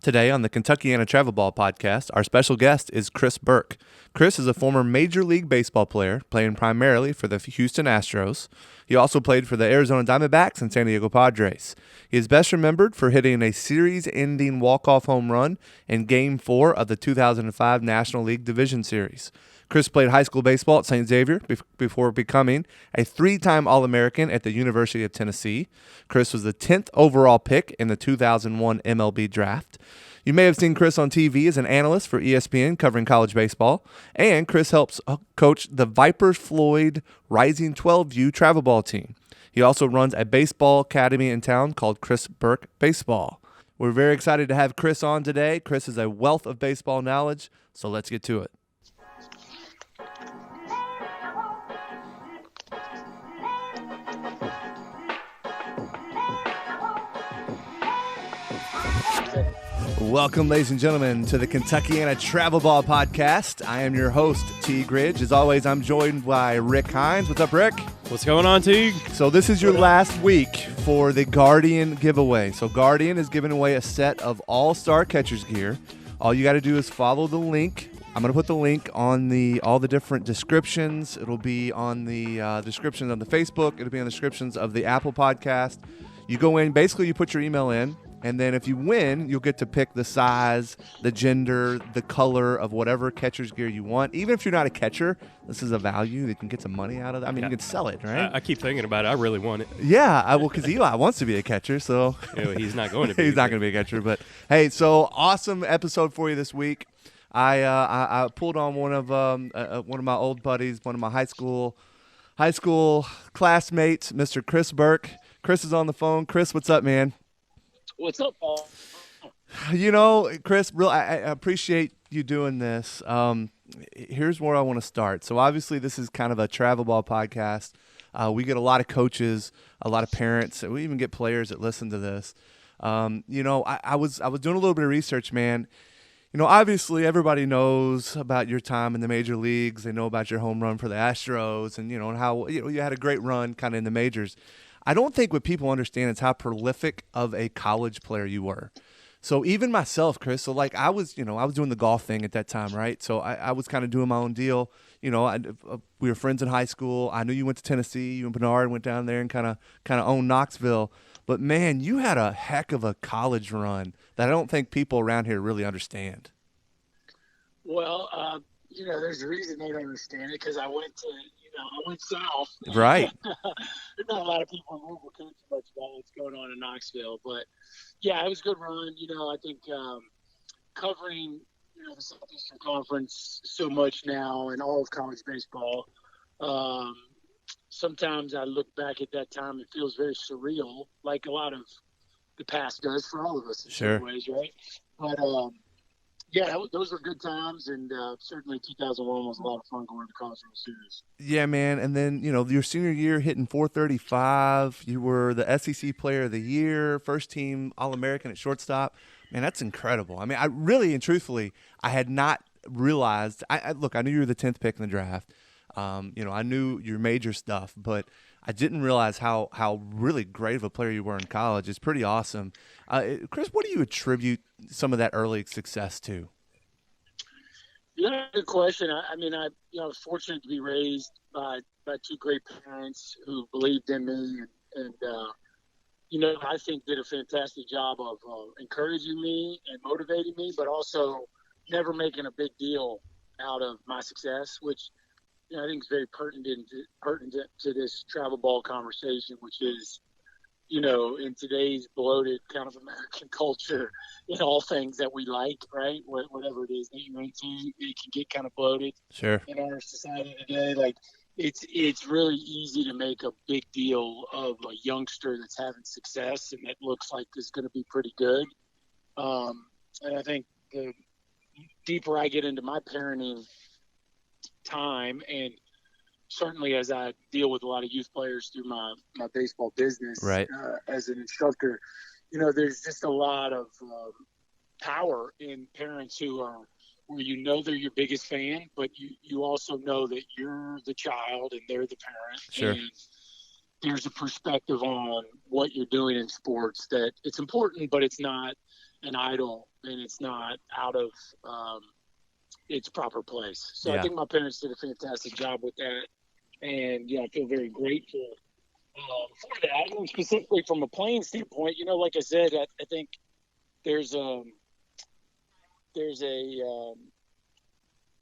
Today on the Kentuckiana Travel Ball podcast, our special guest is Chris Burke. Chris is a former Major League Baseball player, playing primarily for the Houston Astros. He also played for the Arizona Diamondbacks and San Diego Padres. He is best remembered for hitting a series-ending walk-off home run in Game 4 of the 2005 National League Division Series. Chris played high school baseball at St. Xavier before becoming a three-time All-American at the University of Tennessee. Chris was the 10th overall pick in the 2001 MLB draft. You may have seen Chris on TV as an analyst for ESPN covering college baseball, and Chris helps coach the Vipers Floyd Rising 12U travel ball team. He also runs a baseball academy in town called Chris Burke Baseball. We're very excited to have Chris on today. Chris is a wealth of baseball knowledge, so let's get to it. Welcome, ladies and gentlemen, to the Kentuckiana Travel Ball podcast. I am your host, T. Gridge. As always, I'm joined by Rick Hines. What's up, Rick? What's going on, Teague? So this is your last week for the Guardian giveaway. So Guardian is giving away a set of all-star catcher's gear. All you got to do is follow the link. I'm going to put the link on all the different descriptions. It'll be on the descriptions on the Facebook. It'll be on the descriptions of the Apple podcast. You go in, basically you put your email in. And then if you win, you'll get to pick the size, the gender, the color of whatever catcher's gear you want. Even if you're not a catcher, this is a value. They can get some money out of it. I mean, you can sell it, right? I keep thinking about it. I really want it. Yeah, well, because Eli wants to be a catcher, so. He's not going to be. He's not going to be a catcher. But, hey, so awesome episode for you this week. I pulled on one of my old buddies, one of my high school classmates, Mr. Chris Burke. Chris is on the phone. Chris, what's up, man? What's up, Paul? You know, Chris, I appreciate you doing this. Here's where I want to start. So obviously this is kind of a travel ball podcast. We get a lot of coaches, a lot of parents, and we even get players that listen to this. You know, I was doing a little bit of research, man. You know, obviously everybody knows about your time in the major leagues. They know about your home run for the Astros and, and how you had a great run kind of in the majors. I don't think what people understand is how prolific of a college player you were. So even myself, Chris, so like I was doing the golf thing at that time, right? So I was kind of doing my own deal. You know, we were friends in high school. I knew you went to Tennessee. You and Bernard went down there and kind of owned Knoxville. But, man, you had a heck of a college run that I don't think people around here really understand. Well, there's a reason they don't understand it because I went south. Right. There's not a lot of people in Louisville care too much about what's going on in Knoxville. But, yeah, it was a good run. I think covering, the Southeastern Conference so much now and all of college baseball, sometimes I look back at that time, it feels very surreal, like a lot of the past does for all of us in Sure. some ways, right? But, those were good times, and certainly 2001 was a lot of fun going to the College World Series. Yeah, man, and then, your senior year hitting .435, you were the SEC Player of the Year, first team All-American at shortstop. Man, that's incredible. I mean, I really and truthfully, I had not realized – I knew you were the 10th pick in the draft. I knew your major stuff, but I didn't realize how really great of a player you were in college. It's pretty awesome. Chris, what do you attribute some of that early success to? Yeah, good question. I was fortunate to be raised by two great parents who believed in me and I think did a fantastic job of encouraging me and motivating me, but also never making a big deal out of my success, which I think is very pertinent to this travel ball conversation, which is, in today's bloated kind of American culture, in all things that we like, right? Whatever it is that you're into, it can get kind of bloated. Sure. In our society today, like it's really easy to make a big deal of a youngster that's having success and that looks like is going to be pretty good. And I think the deeper I get into my parenting time, and certainly as I deal with a lot of youth players through my baseball business, right, as an instructor, there's just a lot of power in parents who are where they're your biggest fan, but you also know that you're the child and they're the parent. Sure. And there's a perspective on what you're doing in sports that it's important, but it's not an idol and it's not out of its proper place. So Yeah. I think my parents did a fantastic job with that. And, I feel very grateful for that. And specifically from a playing standpoint, like I said, I think there's a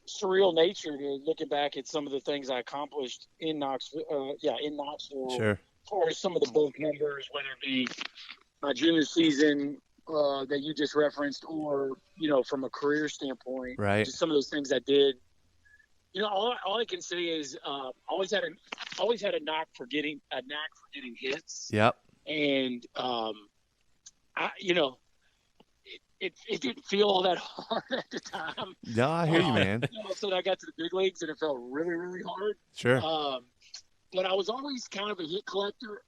surreal nature to looking back at some of the things I accomplished in Knoxville. Sure. As far as some of the bulk numbers, whether it be my junior season that you just referenced, or from a career standpoint, Right. just some of those things I did. All I can say is always had a knack for getting hits. Yep. And it didn't feel all that hard at the time. No, I hear you, man. So I got to the big leagues and it felt really, really hard. Sure. But I was always kind of a hit collector.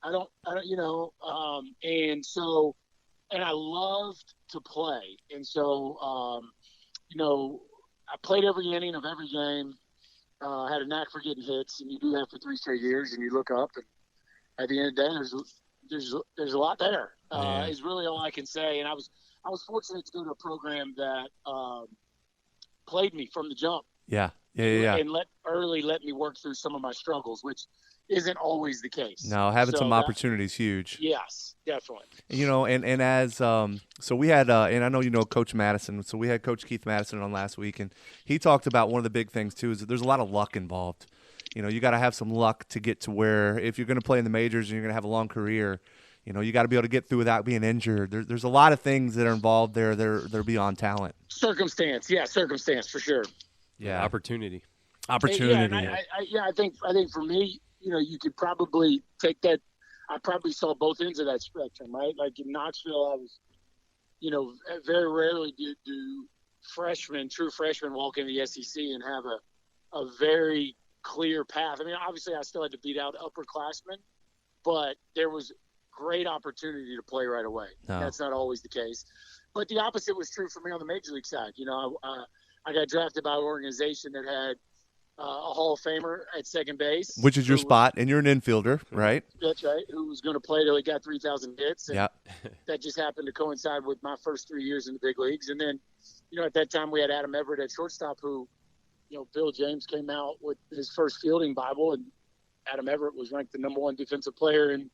And I loved to play. And so, I played every inning of every game. Had a knack for getting hits, and you do that for 3 straight years. And you look up, and at the end of the day, there's a lot there. Is really all I can say. And I was fortunate to go to a program that played me from the jump. Yeah. And let me work through some of my struggles, which isn't always the case. No, having some opportunities huge. Yes, definitely. And as so we had and I know Coach Madison. So we had Coach Keith Madison on last week, and he talked about one of the big things too is that there's a lot of luck involved. You got to have some luck to get to where if you're going to play in the majors and you're going to have a long career, you got to be able to get through without being injured. There's a lot of things that are involved there. They're beyond talent. Circumstance for sure. Yeah, opportunity. And I think for me, you could probably take that. I probably saw both ends of that spectrum, right? Like in Knoxville, I was, very rarely do true freshmen walk into the SEC and have a very clear path. I mean, obviously I still had to beat out upperclassmen, but there was great opportunity to play right away. No. That's not always the case. But the opposite was true for me on the major league side. I got drafted by an organization that had a Hall of Famer at second base. Which is your spot, and you're an infielder, right? That's right. Who was going to play till he got 3,000 hits. Yeah. That just happened to coincide with my first 3 years in the big leagues. And then, at that time we had Adam Everett at shortstop who, Bill James came out with his first fielding Bible, and Adam Everett was ranked the number 1 defensive player in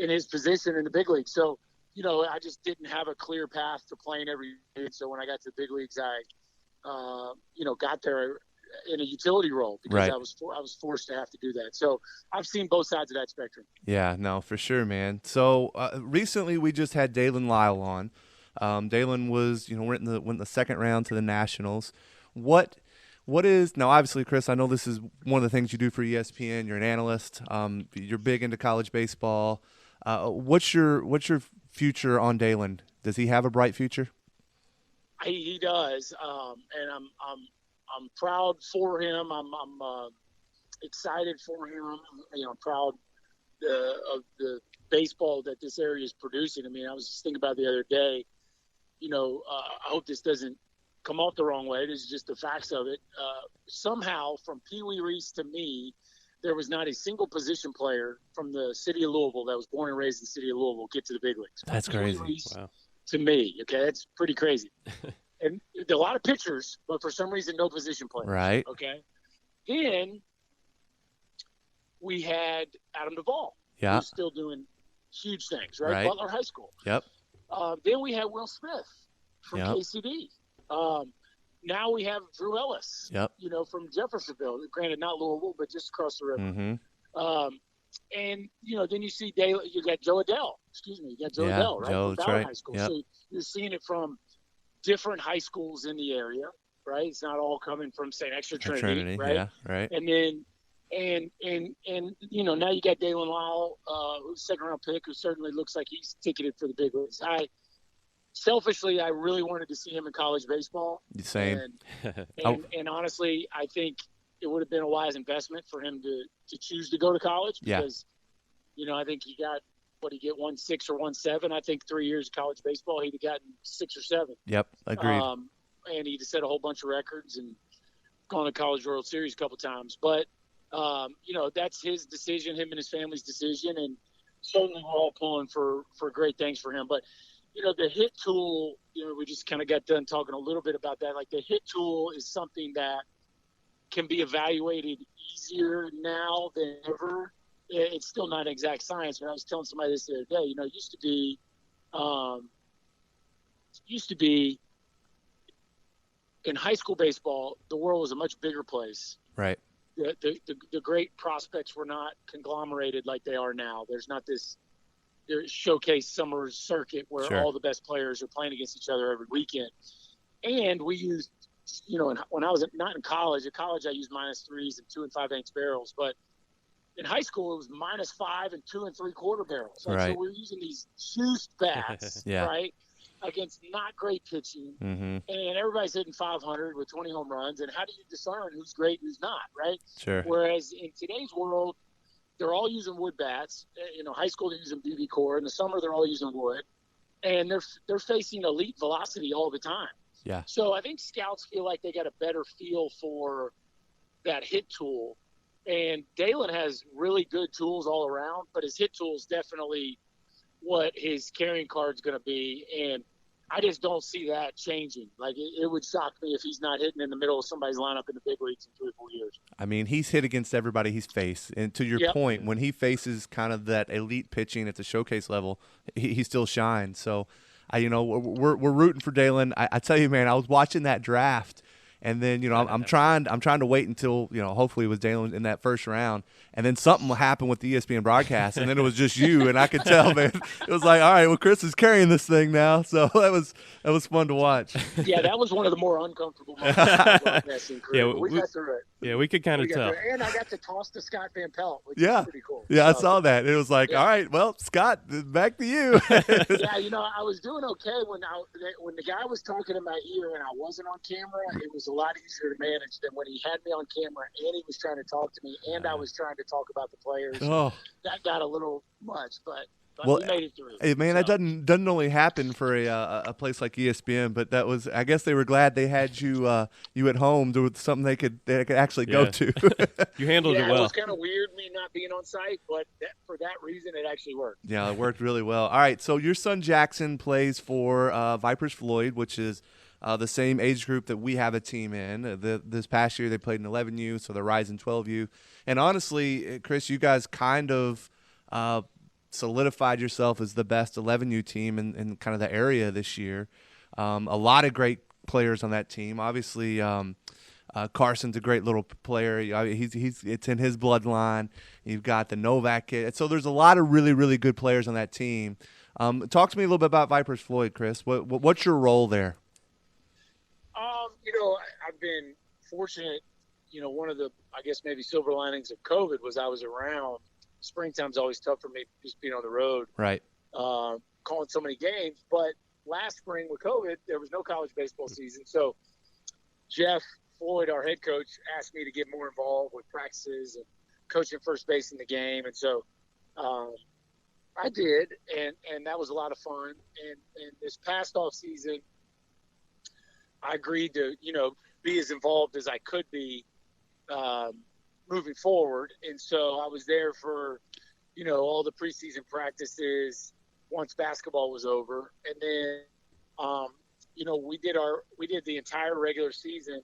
his position in the big leagues. So, I just didn't have a clear path to playing every day. So when I got to the big leagues, I, got there in a utility role because right. I was forced to have to do that. So I've seen both sides of that spectrum. Yeah, no, for sure, man. So recently we just had Daylen Lile on. Daylen was, went in the second round to the Nationals. What is now? Obviously, Chris, I know this is one of the things you do for ESPN. You're an analyst. You're big into college baseball. What's your future on Daylen? Does he have a bright future? He does, and I'm proud for him. I'm excited for him. I'm proud of the baseball that this area is producing. I mean, I was just thinking about the other day. I hope this doesn't come off the wrong way. This is just the facts of it. Somehow, from Pee Wee Reese to me, there was not a single position player from the city of Louisville that was born and raised in the city of Louisville get to the big leagues. That's crazy. Wow. To me, okay, that's pretty crazy. And a lot of pitchers, but for some reason, no position players. Right. Okay. Then we had Adam Duvall. Yeah. Who's still doing huge things, right? Right. Butler High School. Yep. Then we had Will Smith from Yep. KCD. Now we have Drew Ellis. Yep. From Jeffersonville. Granted, not Louisville, but just across the river. Mm-hmm. And then you see you got Joe Adell. You got Joe Adell, right? Joe, from that's Ballard right. High School. Yep. So you're seeing it from different high schools in the area, right? It's not all coming from St. Extra Trinity, right? Yeah, right. And then, now you got Daylen Lile, who's a 2nd-round pick, who certainly looks like he's ticketed for the big leagues. Selfishly, I really wanted to see him in college baseball. Same. And honestly, I think it would have been a wise investment for him to choose to go to college because, I think he got, 1.6 or 1.7. I think 3 years of college baseball, he'd have gotten 6 or 7. Yep, agreed. And he'd have set a whole bunch of records and gone to College World Series a couple times. But, that's his decision, him and his family's decision. And certainly we're all pulling for great things for him. But, the hit tool, we just kind of got done talking a little bit about that. Like the hit tool is something that can be evaluated easier now than ever. It's still not an exact science, but I was telling somebody this the other day, it used to be in high school baseball, the world was a much bigger place. Right. The great prospects were not conglomerated like they are now. There's not this showcase summer circuit where Sure. all the best players are playing against each other every weekend. And we used, when I was not in college, at college I used -3s and 2 5/8 barrels, but in high school it was -5 and 2 3/4 barrels. Like, Right. So we're using these juiced bats, Yeah. right, against not great pitching, and everybody's hitting 500 with 20 home runs. And how do you discern who's great, who's not, right? Sure. Whereas in today's world, they're all using wood bats. High school they're using BB core. In the summer they're all using wood, and they're facing elite velocity all the time. Yeah. So I think scouts feel like they got a better feel for that hit tool. And Daylen has really good tools all around, but his hit tool is definitely what his carrying card's going to be. And I just don't see that changing. Like, it would shock me if he's not hitting in the middle of somebody's lineup in the big leagues in 3 or 4 years. I mean, he's hit against everybody he's faced. And to your Yep. point, when he faces kind of that elite pitching at the showcase level, he still shines. So, we're rooting for Daylen. I tell you, man, I was watching that draft. And then, I'm trying to wait until, hopefully it was Daylen in that first round. And then something happened with the ESPN broadcast, and then it was just you. And I could tell, man, it was like, all right, well, Chris is carrying this thing now. So that was fun to watch. Yeah, that was one of the more uncomfortable moments of my broadcasting career. Yeah, we got through it. Yeah, we could kind of tell. And I got to toss to Scott Van Pelt, which Yeah. is pretty cool. Yeah, I So, saw that. It was like, all right, well, Scott, back to you. Yeah, I was doing okay when the guy was talking in my ear and I wasn't on camera. It was a lot easier to manage than when he had me on camera and he was trying to talk to me and I was trying to talk about the players. Oh. That got a little much, but Well, we made it through. Hey, man, that doesn't only happen for a place like ESPN, but that was, I guess they were glad they had you at home with something they could actually go to. You handled it It well. was kind of weird me not being on site, but for that reason, it actually worked. Yeah, it worked really well. All right, so your son Jackson plays for Vipers Floyd, which is the same age group that we have a team in. This past year they played in 11U, so they're rising 12U. And honestly, Chris, you guys kind of solidified yourself as the best 11U team in kind of the area this year. A lot of great players on that team. Obviously, Carson's a great little player. It's in his bloodline. You've got the Novak kid. So there's a lot of really, really good players on that team. Talk to me a little bit about Vipers Floyd, Chris. What's your role there? I've been fortunate. One of the, I guess, maybe silver linings of COVID was I was around. Springtime's always tough for me just being on the road. Right. Calling so many games. But last spring with COVID, there was no college baseball season. So Jeff Floyd, our head coach, asked me to get more involved with practices and coaching first base in the game. And so I did, and that was a lot of fun. And this past off season, I agreed to, be as involved as I could be moving forward. And so I was there for, all the preseason practices once basketball was over. And then, we did the entire regular season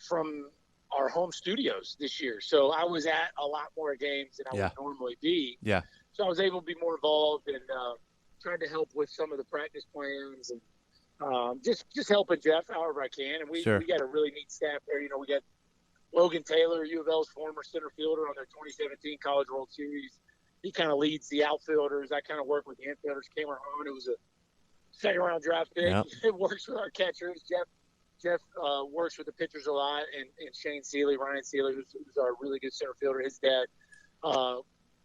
from our home studios this year. So I was at a lot more games than I would normally be. Yeah. So I was able to be more involved and tried to help with some of the practice plans and just helping Jeff however I can. And we got a really neat staff there. We got Logan Taylor, U of L's former center fielder on their 2017 College World Series. He kind of leads the outfielders. I kind of work with the infielders. Cameron Hahn, who was a second-round draft pick. Yep. He works with our catchers. Jeff works with the pitchers a lot. And Shane Seeley, Ryan Seeley, who's our really good center fielder, his dad,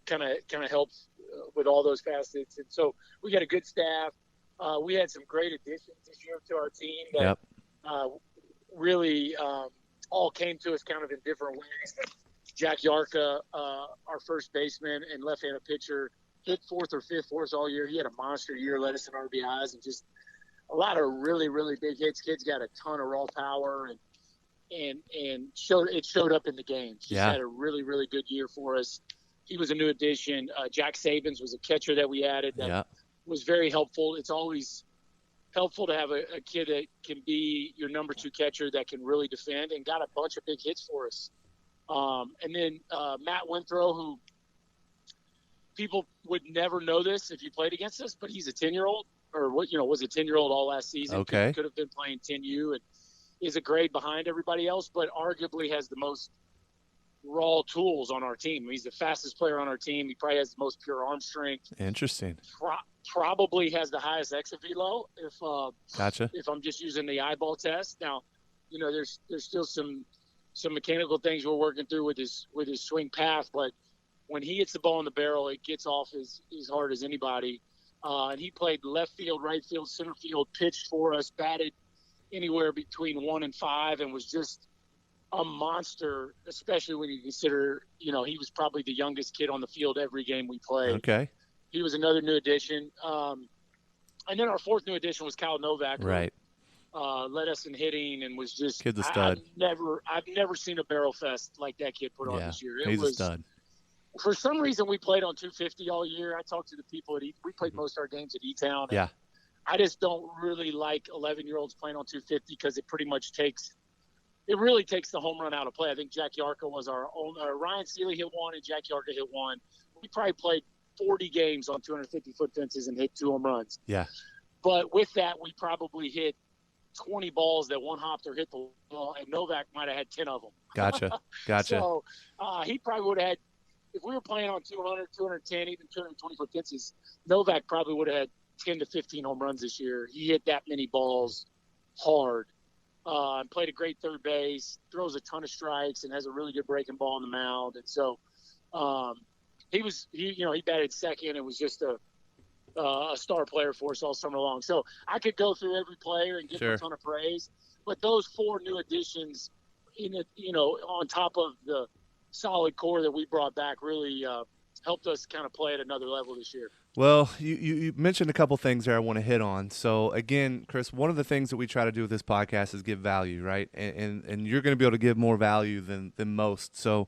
kind of helps with all those facets. And so we got a good staff. We had some great additions this year to our team that really all came to us kind of in different ways. Jack Yarka, our first baseman and left-handed pitcher, hit fourth or fifth for us all year. He had a monster year, led us in RBIs, and just a lot of really, really big hits. Kid's got a ton of raw power, and showed up in the games. Just had a really, really good year for us. He was a new addition. Jack Sabins was a catcher that we added that was very helpful. It's always helpful to have a kid that can be your number 2 catcher that can really defend, and got a bunch of big hits for us. And then Matt Winthrow, who people would never know this if you played against us, but he's a 10-year-old, or was a 10-year-old all last season. Okay. Could have been playing 10U and is a grade behind everybody else, but arguably has the most raw tools on our team. He's the fastest player on our team. He probably has the most pure arm strength. Interesting. Probably has the highest exit velo Gotcha. if I'm just using the eyeball test. Now, there's still some mechanical things we're working through with his swing path, but when he hits the ball in the barrel, it gets off as hard as anybody. And he played left field, right field, center field, pitched for us, batted anywhere between 1 and 5, and was just a monster, especially when you consider, he was probably the youngest kid on the field every game we played. Okay. He was another new addition. And then our 4th new addition was Kyle Novak. Right. Led us in hitting and was just – Kid's a stud. I've never seen a barrel fest like that kid put on this year. He's a stud. For some reason, we played on 250 all year. I talked to the people at we played most of our games at E-Town. Yeah. I just don't really like 11-year-olds playing on 250 because it pretty much really takes the home run out of play. I think Jack Yarka was our own. Ryan Seeley hit 1 and Jack Yarka hit 1. We probably played 40 games on 250-foot fences and hit 2 home runs. Yeah. But with that, we probably hit 20 balls that one hopped or hit the wall, and Novak might have had 10 of them. Gotcha. So he probably would have had, if we were playing on 200, 210, even 220-foot fences, Novak probably would have had 10 to 15 home runs this year. He hit that many balls hard. And played a great third base, throws a ton of strikes, and has a really good breaking ball on the mound. And so he batted second and was just a star player for us all summer long. So I could go through every player and give him a ton of praise, but those 4 new additions, on top of the solid core that we brought back, really helped us kind of play at another level this year. Well, you mentioned a couple things there I want to hit on. So, again, Chris, one of the things that we try to do with this podcast is give value, right? And you're going to be able to give more value than most. So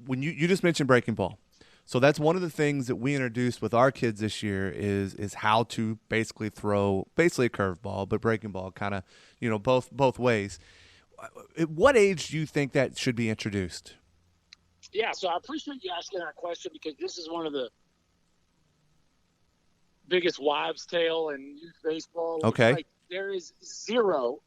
when you just mentioned breaking ball. So that's one of the things that we introduced with our kids this year is how to basically throw a curveball, but breaking ball kind of, both ways. At what age do you think that should be introduced? Yeah, so I appreciate you asking that question because this is one of the biggest wives' tale in youth baseball. Okay. Like, there is zero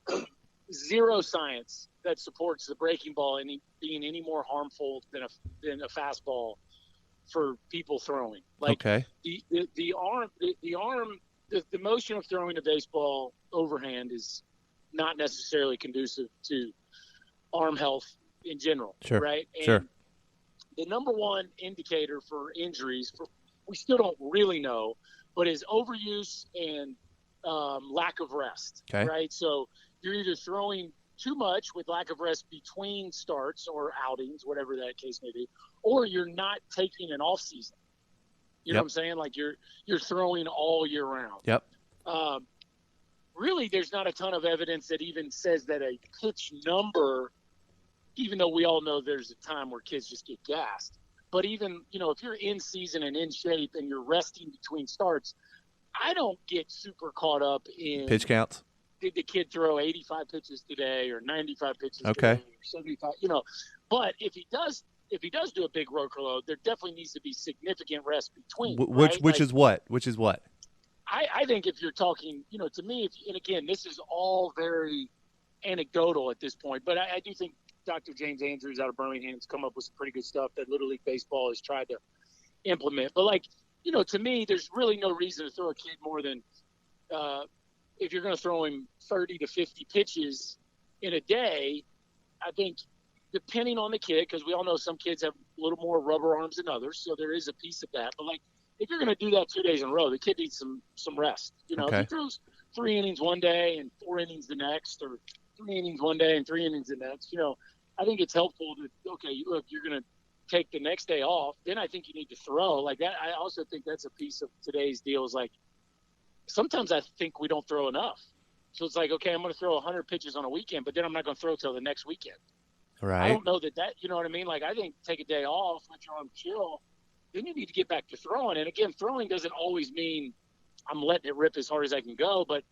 science that supports the breaking ball being any more harmful than a fastball for people throwing. Like, okay. The motion of throwing a baseball overhand is not necessarily conducive to arm health in general. Sure. Right. And sure. the number one indicator for injuries, we still don't really know, but is overuse and lack of rest. Okay. Right. So you're either throwing too much with lack of rest between starts or outings, whatever that case may be, or you're not taking an off season. You know what I'm saying? Like you're throwing all year round. Yep. Really, there's not a ton of evidence that even says that a pitch number, even though we all know there's a time where kids just get gassed, but even, if you're in season and in shape and you're resting between starts, I don't get super caught up in pitch counts. Did the kid throw 85 pitches today or 95 pitches okay. today or 75, but if he does do a big road load, there definitely needs to be significant rest between. Which is what? I think if you're talking, to me, and again, this is all very anecdotal at this point, but I do think Dr. James Andrews out of Birmingham has come up with some pretty good stuff that Little League Baseball has tried to implement. But to me, there's really no reason to throw a kid more than if you're going to throw him 30 to 50 pitches in a day. I think depending on the kid, because we all know some kids have a little more rubber arms than others, so there is a piece of that. But if you're going to do that 2 days in a row, the kid needs some rest. Okay. If he throws 3 innings one day and 4 innings the next, or 3 innings one day and 3 innings the next, I think it's helpful to, look, you're going to take the next day off, then I think you need to throw like that. I also think that's a piece of today's deal is sometimes I think we don't throw enough. So it's okay, I'm going to throw 100 pitches on a weekend, but then I'm not going to throw till the next weekend. Right. I don't know that, you know what I mean? I think take a day off, let your arm chill, then you need to get back to throwing. And again, throwing doesn't always mean I'm letting it rip as hard as I can go. But,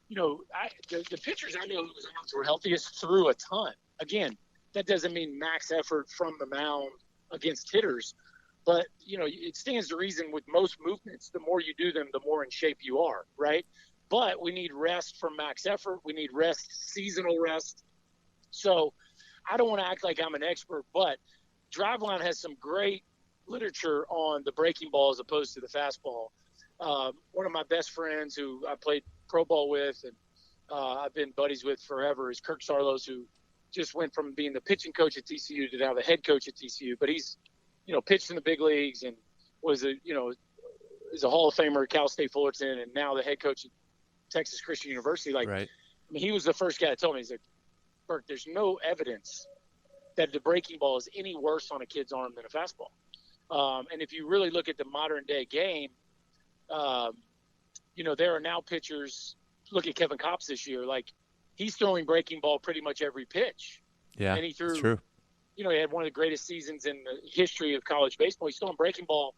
the pitchers I know who were healthiest threw a ton. Again, that doesn't mean max effort from the mound against hitters. But, it stands to reason with most movements, the more you do them, the more in shape you are, right? But we need rest from max effort. We need rest, seasonal rest. So I don't want to act like I'm an expert, but Driveline has some great literature on the breaking ball as opposed to the fastball. One of my best friends who I played pro ball with and I've been buddies with forever is Kirk Sarlos, who just went from being the pitching coach at TCU to now the head coach at TCU. But he's, pitched in the big leagues and was is a Hall of Famer at Cal State Fullerton and now the head coach at Texas Christian University. Right. I mean, he was the first guy that told me, he's like, Burke, there's no evidence that the breaking ball is any worse on a kid's arm than a fastball. And if you really look at the modern day game, there are now pitchers. Look at Kevin Kopps this year. Like, he's throwing breaking ball pretty much every pitch. Yeah, and he threw. That's true. He had one of the greatest seasons in the history of college baseball. He's throwing breaking ball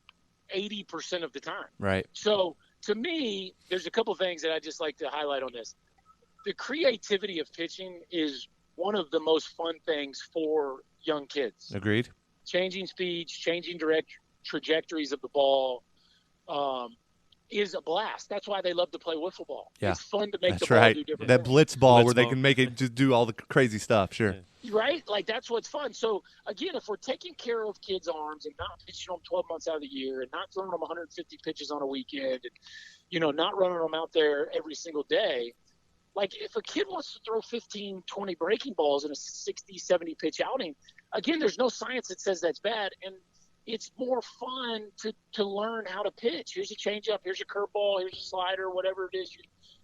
80% of the time. Right. So to me, there's a couple things that I just like to highlight on this. The creativity of pitching is one of the most fun things for young kids. Agreed. Changing speeds, changing trajectories of the ball is a blast. That's why they love to play wiffle ball. Yeah. It's fun to make That's the ball right. do different That things. blitz ball Blitz where they ball. can make it just do all the crazy stuff. Sure. Right? Like, that's what's fun. So, again, if we're taking care of kids' arms and not pitching them 12 months out of the year and not throwing them 150 pitches on a weekend and, not running them out there every single day, like, if a kid wants to throw 15, 20 breaking balls in a 60, 70 pitch outing, again, there's no science that says that's bad. And it's more fun to learn how to pitch. Here's a changeup, here's a curveball, here's a slider, whatever it is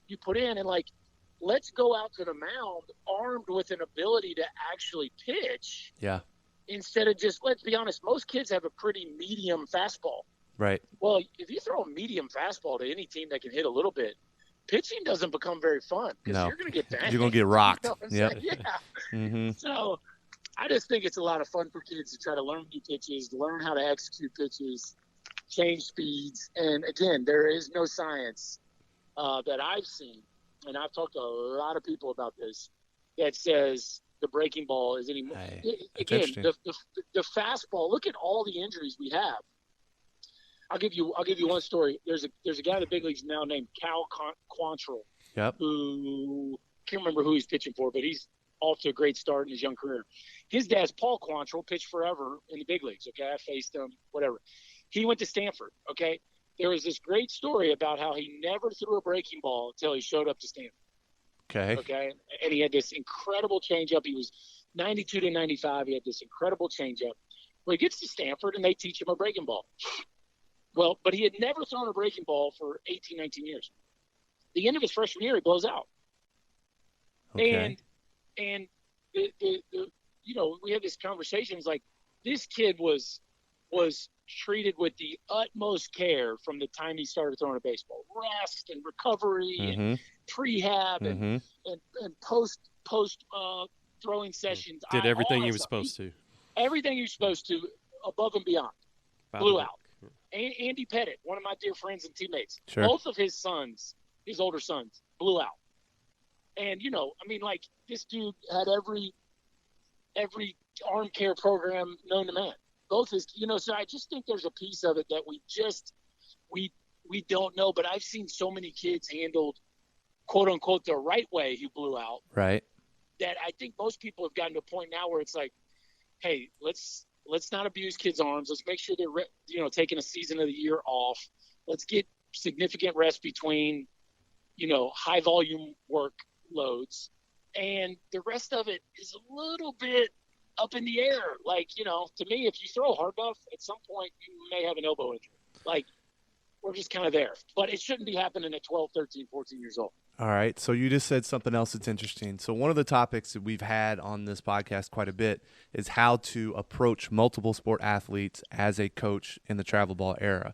you put in. And, like, let's go out to the mound armed with an ability to actually pitch. Yeah. Instead of just, let's be honest, most kids have a pretty medium fastball. Right. Well, if you throw a medium fastball to any team that can hit a little bit, pitching doesn't become very fun because No. you're going to get banged. You're going to get rocked. You know what I'm Yep. saying? Yeah. Mm-hmm. So I just think it's a lot of fun for kids to try to learn new pitches, learn how to execute pitches, change speeds. And, again, there is no science that I've seen, and I've talked to a lot of people about this, that says the breaking ball is any more. Again, the fastball, look at all the injuries we have. I'll give you one story. There's a guy in the big leagues now named Cal Quantrill. Yep. Who can't remember who he's pitching for, but he's off to a great start in his young career. His dad's Paul Quantrill, pitched forever in the big leagues. Okay, I faced him, whatever. He went to Stanford. Okay, there was this great story about how he never threw a breaking ball until he showed up to Stanford. Okay, and he had this incredible changeup. He was 92 to 95. He had this incredible changeup. Well, he gets to Stanford and they teach him a breaking ball. Well, but he had never thrown a breaking ball for 18, 19 years. The end of his freshman year, he blows out. Okay. And we had this conversation. It's like, this kid was treated with the utmost care from the time he started throwing a baseball. Rest and recovery and prehab and post throwing sessions. Did everything all he that was stuff. supposed to. Everything he was supposed to, above and beyond. Blew out. Andy Pettit, one of my dear friends and teammates, Sure. both of his sons, his older sons, blew out. And, this dude had every arm care program known to man. Both his, so I just think there's a piece of it that we don't know. But I've seen so many kids handled, quote unquote, the right way who blew out. Right. That I think most people have gotten to a point now where it's like, hey, let's not abuse kids' arms. Let's make sure they're, taking a season of the year off. Let's get significant rest between, high volume workloads. And the rest of it is a little bit up in the air. Like, to me, if you throw hard enough, at some point you may have an elbow injury. Like, we're just kind of there. But it shouldn't be happening at 12, 13, 14 years old. All right. So you just said something else that's interesting. So one of the topics that we've had on this podcast quite a bit is how to approach multiple sport athletes as a coach in the travel ball era.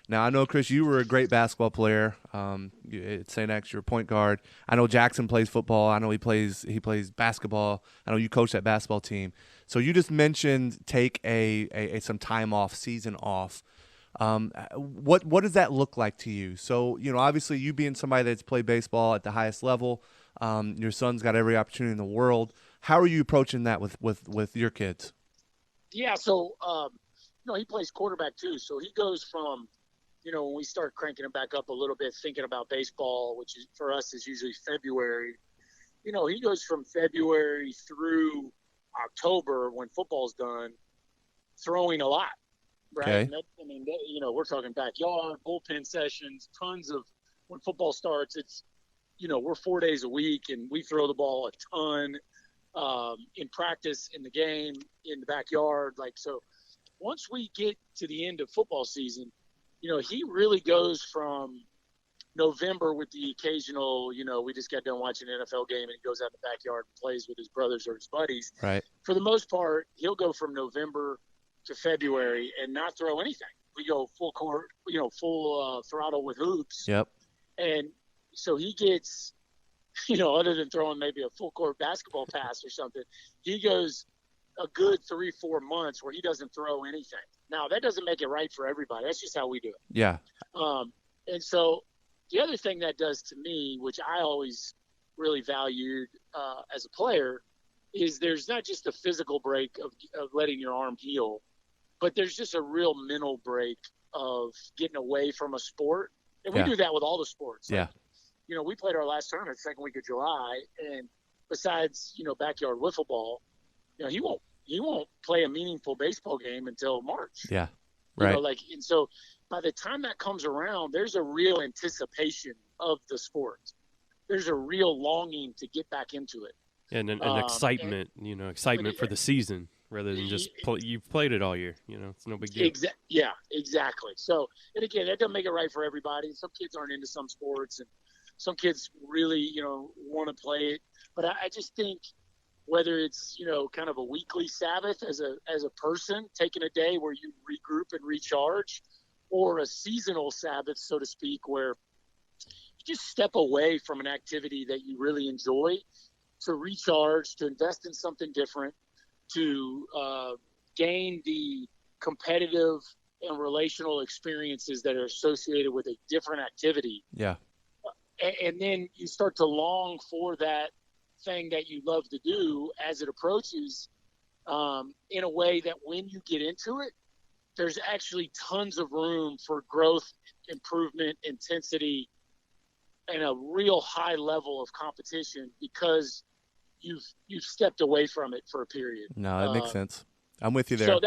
Now, I know, Chris, you were a great basketball player. At St. X, you're a point guard. I know Jackson plays football. I know he plays basketball. I know you coach that basketball team. So you just mentioned take some time off, season off. What does that look like to you? So, obviously you being somebody that's played baseball at the highest level, your son's got every opportunity in the world. How are you approaching that with your kids? Yeah, so he plays quarterback too. So he goes from, when we start cranking him back up a little bit, thinking about baseball, which is for us is usually February. He goes from February through October when football's done, throwing a lot, right? Okay. And we're talking backyard, bullpen sessions, tons of when football starts. It's, we're 4 days a week and we throw the ball a ton in practice, in the game, in the backyard. So once we get to the end of football season, he really goes from November with the occasional, we just got done watching an NFL game and he goes out in the backyard and plays with his brothers or his buddies. Right. For the most part, he'll go from November to February and not throw anything. We go full court, full throttle with hoops. Yep. And so he gets, other than throwing maybe a full court basketball pass or something, he goes a good 3-4 months where he doesn't throw anything. Now, that doesn't make it right for everybody. That's just how we do it. Yeah. And so the other thing that does to me, which I always really valued as a player, is there's not just a physical break of letting your arm heal, but there's just a real mental break of getting away from a sport. And we do that with all the sports. Yeah. We played our last tournament second week of July, and besides, backyard wiffle ball, he won't play a meaningful baseball game until March. Yeah. Right. And so by the time that comes around, there's a real anticipation of the sport. There's a real longing to get back into it. And an excitement, excitement for the season rather than just you've played it all year. It's no big deal. Yeah, exactly. So, and again, that doesn't make it right for everybody. Some kids aren't into some sports, and some kids really, want to play it. But I just think whether it's, kind of a weekly Sabbath as a person, taking a day where you regroup and recharge, or a seasonal Sabbath, so to speak, where you just step away from an activity that you really enjoy to recharge, to invest in something different, to gain the competitive and relational experiences that are associated with a different activity. Yeah. And then you start to long for that thing that you love to do as it approaches, in a way that when you get into it, there's actually tons of room for growth, improvement, intensity, and a real high level of competition because you've stepped away from it for a period. No, that makes sense. I'm with you there. So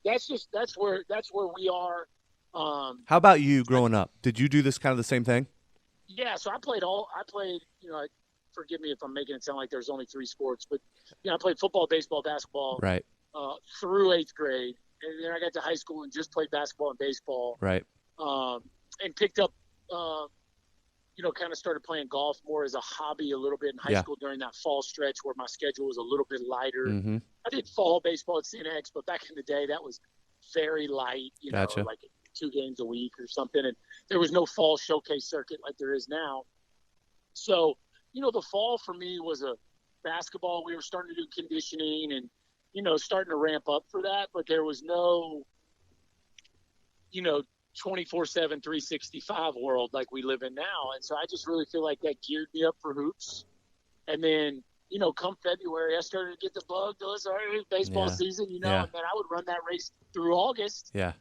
that's where we are. How about you growing up? Did you do this kind of the same thing? Yeah, so I played, forgive me if I'm making it sound like there's only 3 sports, but I played football, baseball, basketball, right, through 8th grade, and then I got to high school and just played basketball and baseball, right, and picked up, kind of started playing golf more as a hobby a little bit in high school during that fall stretch where my schedule was a little bit lighter. Mm-hmm. I did fall baseball at CNX, but back in the day that was very light, Gotcha. Like 2 games a week or something, and there was no fall showcase circuit like there is now. So, the fall for me was a basketball. We were starting to do conditioning and, starting to ramp up for that, but there was no, 24/7, 365 world like we live in now. And so I just really feel like that geared me up for hoops. And then, come February, I started to get the bug. It's already baseball season, and then I would run that race through August. Yeah.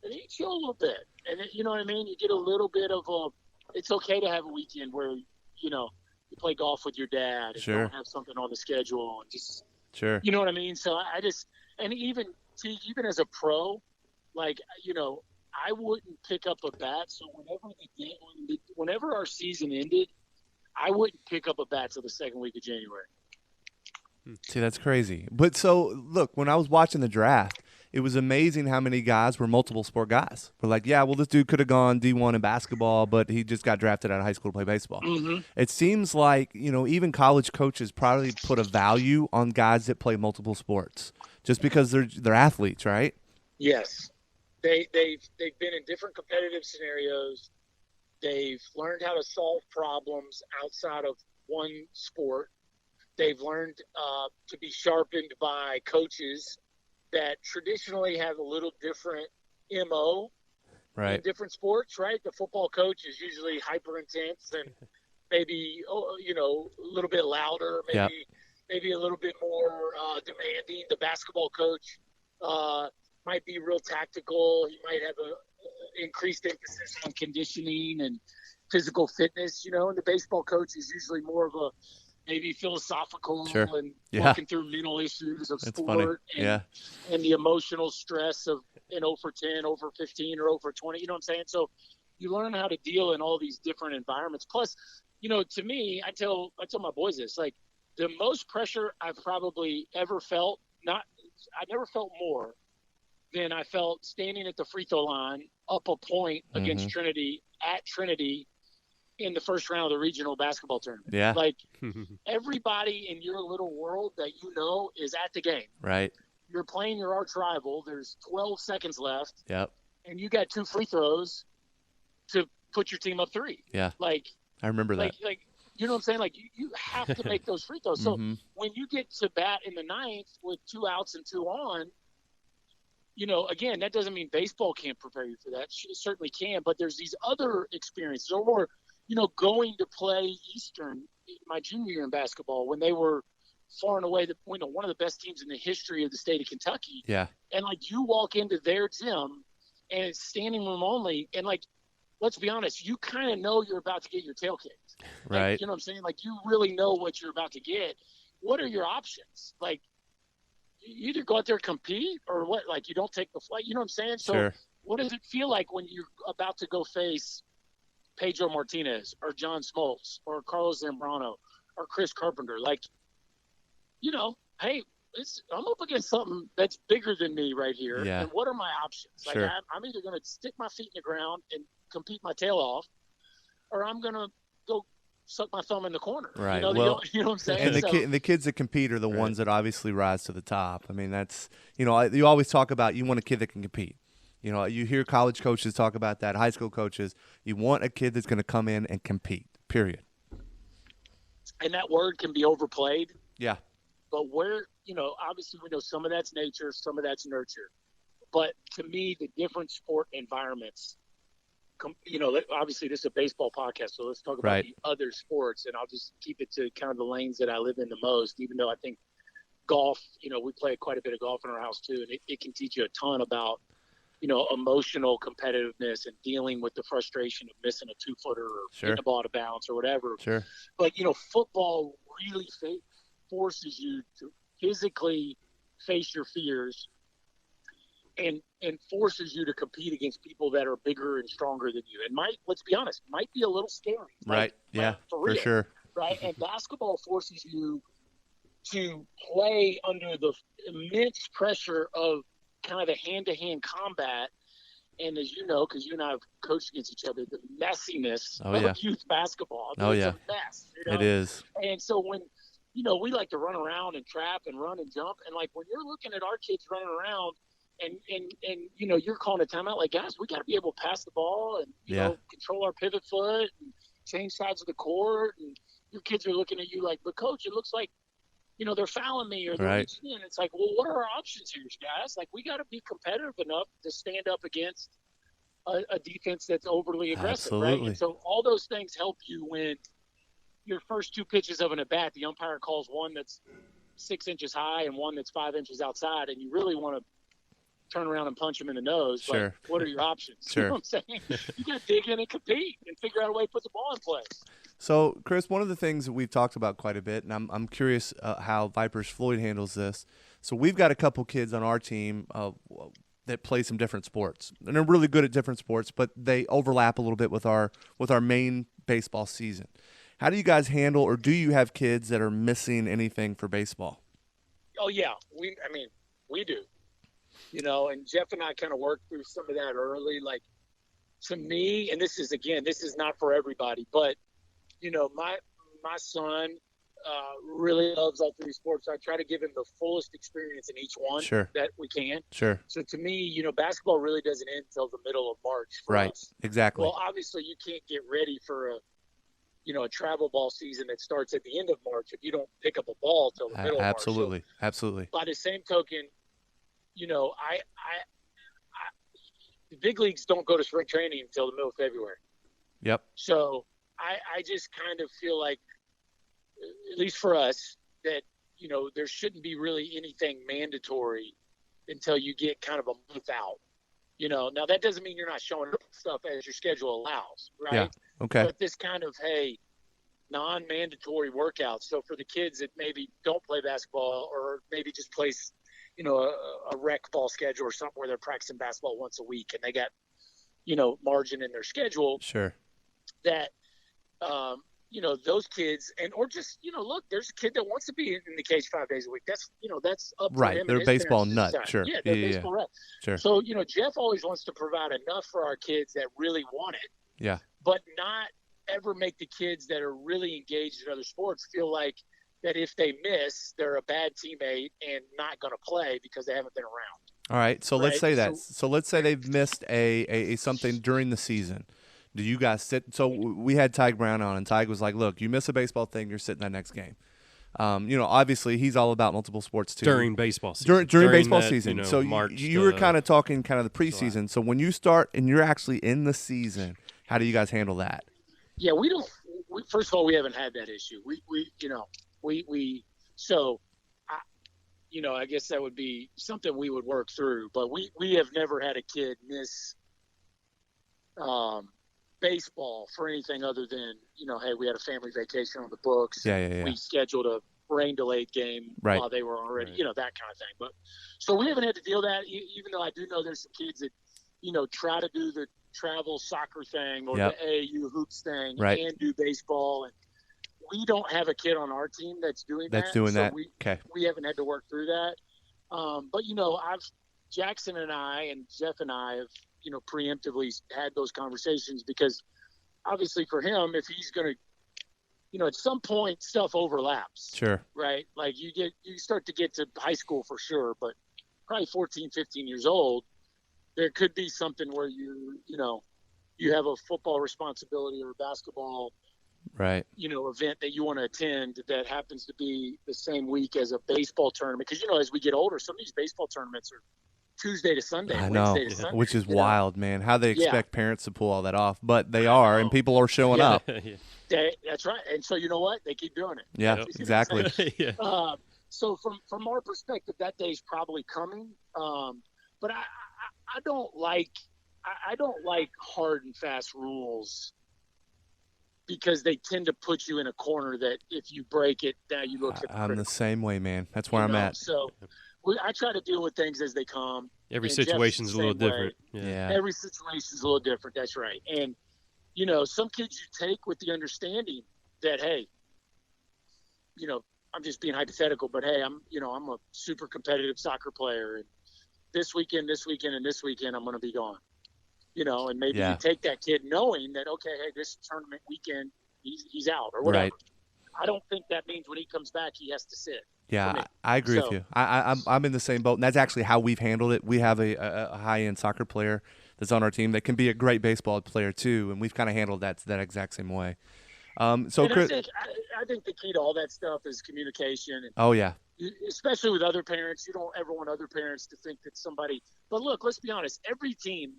And you chill a little bit. And then, you know what I mean? You get a little bit of it's okay to have a weekend where, you play golf with your dad and don't have something on the schedule and just, you know what I mean? So and even as a pro, I wouldn't pick up a bat. So whenever our season ended, I wouldn't pick up a bat till the second week of January. See, that's crazy. But so look, when I was watching the draft, it was amazing how many guys were multiple sport guys. We're like, this dude could have gone D1 in basketball, but he just got drafted out of high school to play baseball. Mm-hmm. It seems like, even college coaches probably put a value on guys that play multiple sports just because they're athletes, right? Yes. They've been in different competitive scenarios. They've learned how to solve problems outside of one sport. They've learned to be sharpened by coaches that traditionally have a little different MO Right. in different sports, right? The football coach is usually hyper intense and maybe, a little bit louder, maybe a little bit more demanding. The basketball coach might be real tactical. He might have a increased emphasis on conditioning and physical fitness, and the baseball coach is usually more of a maybe philosophical and working through mental issues of That's sport funny. and the emotional stress of an 0 for 10, 0 for 15, or 0 for 20. You know what I'm saying? So you learn how to deal in all these different environments. Plus, to me, I tell my boys this, like the most pressure I've probably ever felt, I never felt more than I felt standing at the free throw line up a point against Trinity at Trinity in the first round of the regional basketball tournament. Yeah. Like everybody in your little world that is at the game. Right. You're playing your arch rival. There's 12 seconds left. Yep. And you got 2 free throws to put your team up 3. Yeah. Like I remember that. Like you know what I'm saying? Like you have to make those free throws. So when you get to bat in the 9th with 2 outs and 2 on, again, that doesn't mean baseball can't prepare you for that. It certainly can, but there's these other experiences. Or, going to play Eastern my junior year in basketball when they were far and away one of the best teams in the history of the state of Kentucky. Yeah. And, you walk into their gym and it's standing room only. And, let's be honest, you kind of know you're about to get your tail kicked. Right. You know what I'm saying? You really know what you're about to get. What are your options? You either go out there and compete or what? You don't take the flight. You know what I'm saying? So what does it feel like when you're about to go face Pedro Martinez or John Smoltz or Carlos Zambrano or Chris Carpenter? Hey, I'm up against something that's bigger than me right here. Yeah. And what are my options? I'm either going to stick my feet in the ground and compete my tail off, or I'm going to go suck my thumb in the corner. Right. You know what I'm saying? And the kids that compete are the ones that obviously rise to the top. I mean, that's, you always talk about you want a kid that can compete. You hear college coaches talk about that, high school coaches. You want a kid that's going to come in and compete, period. And that word can be overplayed. Yeah. But obviously we know some of that's nature, some of that's nurture. But to me, the different sport environments, obviously this is a baseball podcast, so let's talk about the other sports. And I'll just keep it to kind of the lanes that I live in the most, even though I think golf, we play quite a bit of golf in our house too. And it can teach you a ton about, emotional competitiveness and dealing with the frustration of missing a 2-footer or getting the ball to bounce or whatever. Sure. But, football really forces you to physically face your fears and forces you to compete against people that are bigger and stronger than you. And let's be honest, might be a little scary. Right. For sure. Right. And basketball forces you to play under the immense pressure of kind of the hand-to-hand combat. And as you know, because you and I have coached against each other, the messiness of youth basketball. It's a mess. It is. And so when, we like to run around and trap and run and jump. And when you're looking at our kids running around and you're calling a timeout, guys, we got to be able to pass the ball and, control our pivot foot and change sides of the court. And your kids are looking at you but coach, it looks like, they're fouling me or they're reaching in. It's well, what are our options here, guys? We got to be competitive enough to stand up against a defense that's overly aggressive. Absolutely. Right? And so all those things help you when your first 2 pitches of an at-bat, the umpire calls one that's 6 inches high and one that's 5 inches outside, and you really want to turn around and punch him in the nose. Sure. But what are your options? Sure. You know what I'm saying? You got to dig in and compete and figure out a way to put the ball in play. So, Chris, one of the things that we've talked about quite a bit, and I'm curious how Vipers Floyd handles this. So we've got a couple kids on our team that play some different sports, and they're really good at different sports, but they overlap a little bit with our main baseball season. How do you guys handle, or do you have kids that are missing anything for baseball? Oh yeah, we do. And Jeff and I kind of worked through some of that early. To me, and this is not for everybody, but my son really loves all 3 sports. I try to give him the fullest experience in each one that we can. Sure. So to me, basketball really doesn't end until the middle of March for us. Exactly. Well, obviously you can't get ready for a travel ball season that starts at the end of March if you don't pick up a ball till the middle of March. So, absolutely. by the same token, I big leagues don't go to spring training until the middle of February. Yep. So I just kind of feel like, at least for us, that, there shouldn't be really anything mandatory until you get kind of a month out. Now that doesn't mean you're not showing up stuff as your schedule allows, right? Yeah. Okay. But this kind of, hey, non-mandatory workouts. So for the kids that maybe don't play basketball or maybe just plays, a rec ball schedule or something where they're practicing basketball once a week and they got, margin in their schedule. Sure. That, those kids or just, look, there's a kid that wants to be in the cage 5 days a week. That's, that's up to Right. him. They're and his baseball parents nut. to decide. Sure. Yeah, they're baseball nut. Sure. So, Jeff always wants to provide enough for our kids that really want it. Yeah. But not ever make the kids that are really engaged in other sports feel like that if they miss, they're a bad teammate and not going to play because they haven't been around. All right. So let's Right? say that. So let's say they've missed a something during the season. Do you guys sit? So we had Ty Brown on, and Ty was like, "Look, you miss a baseball thing, you're sitting that next game." Obviously he's all about multiple sports too. During baseball season. During baseball that, season. So March you were kind of talking kind of the preseason. July. So when you start and you're actually in the season, how do you guys handle that? Yeah, we don't. First of all, we haven't had that issue. So, I guess that would be something we would work through. But we have never had a kid miss baseball for anything other than, hey, we had a family vacation on the books. Yeah. We scheduled a rain delayed game Right. while they were already, Right. That kind of thing. But so we haven't had to deal with that, even though I do know there's some kids that, try to do the travel soccer thing or Yep. the AAU hoops thing Right. and do baseball. And we don't have a kid on our team that's doing that. So Okay. we haven't had to work through that. But, Jackson and I and Jeff and I have, preemptively had those conversations because obviously for him, if he's going to, at some point stuff overlaps. Sure. Right? Like you start to get to high school for sure, but probably 14, 15 years old, there could be something where you have a football responsibility or a basketball, Right. event that you want to attend that happens to be the same week as a baseball tournament. Because, as we get older, some of these baseball tournaments are Tuesday to Sunday, I know, Wednesday to Sunday. which is wild, man. How they expect Yeah. parents to pull all that off, but they are, and people are showing Yeah. up. Yeah. That's right. And so you know what? They keep doing it. Yeah, Yep. exactly. Yeah. So from our perspective, that day's probably coming. But I don't like hard and fast rules because they tend to put you in a corner that if you break it, now you look hypocritical. I'm the same way, man. That's where I'm at. So I try to deal with things as they come. Every And Jeff's situation's a the little same way. different. Yeah. Every situation's a little different. That's right. And, some kids you take with the understanding that, hey, I'm just being hypothetical, but hey, I'm a super competitive soccer player. And this weekend, and this weekend, I'm going to be gone. And maybe Yeah. you take that kid knowing that, okay, hey, this tournament weekend, he's out or whatever. Right. I don't think that means when he comes back, he has to sit. Yeah, for me. I agree with So- you. I'm in the same boat, and that's actually how we've handled it. We have a high-end soccer player that's on our team that can be a great baseball player too, and we've kind of handled that exact same way. So And Chris, I think the key to all that stuff is communication. And oh yeah, especially with other parents, you don't ever want other parents to think that somebody. But look, let's be honest. Every team,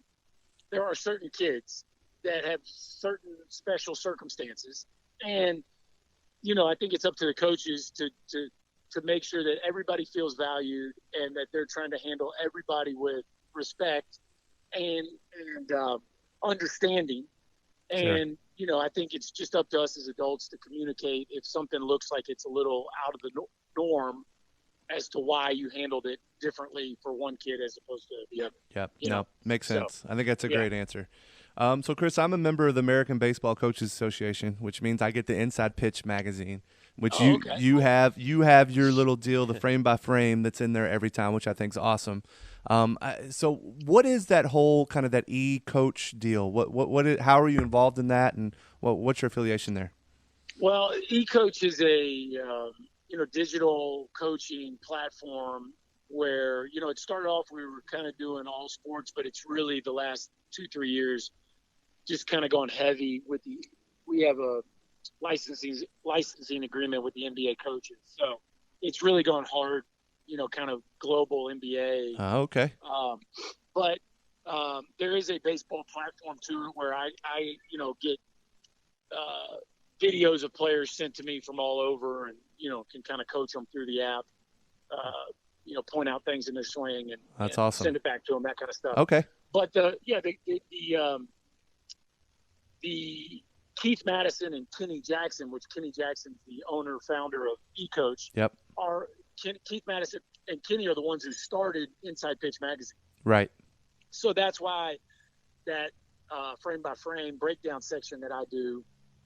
there are certain kids that have certain special circumstances, and I think it's up to the coaches to make sure that everybody feels valued and that they're trying to handle everybody with respect and understanding. Sure. And I think it's just up to us as adults to communicate if something looks like it's a little out of the norm as to why you handled it differently for one kid as opposed to the other. yep, You no, know, makes so, sense. I think that's a yeah. great answer. So Chris, I'm a member of the American Baseball Coaches Association, which means I get the Inside Pitch magazine, which Oh, okay. you have your little deal, the frame by frame that's in there every time, which I think is awesome. So what is that whole kind of that e-coach deal? How are you involved in that, and what's your affiliation there? Well, eCoach is a digital coaching platform where it started off we were kind of doing all sports, but it's really the last 2-3 years just kind of gone heavy with we have a licensing agreement with the NBA coaches, so it's really gone hard, kind of global NBA. Okay. But there is a baseball platform to it where I get videos of players sent to me from all over, and can kind of coach them through the app. Point out things in their swing and That's and awesome. send it back to them, that kind of stuff. Okay. But the Keith Madison and Kenny Jackson, which Kenny Jackson's the owner founder of eCoach, Yep. Keith Madison and Kenny are the ones who started Inside Pitch magazine. Right. So that's why that frame by frame breakdown section that I do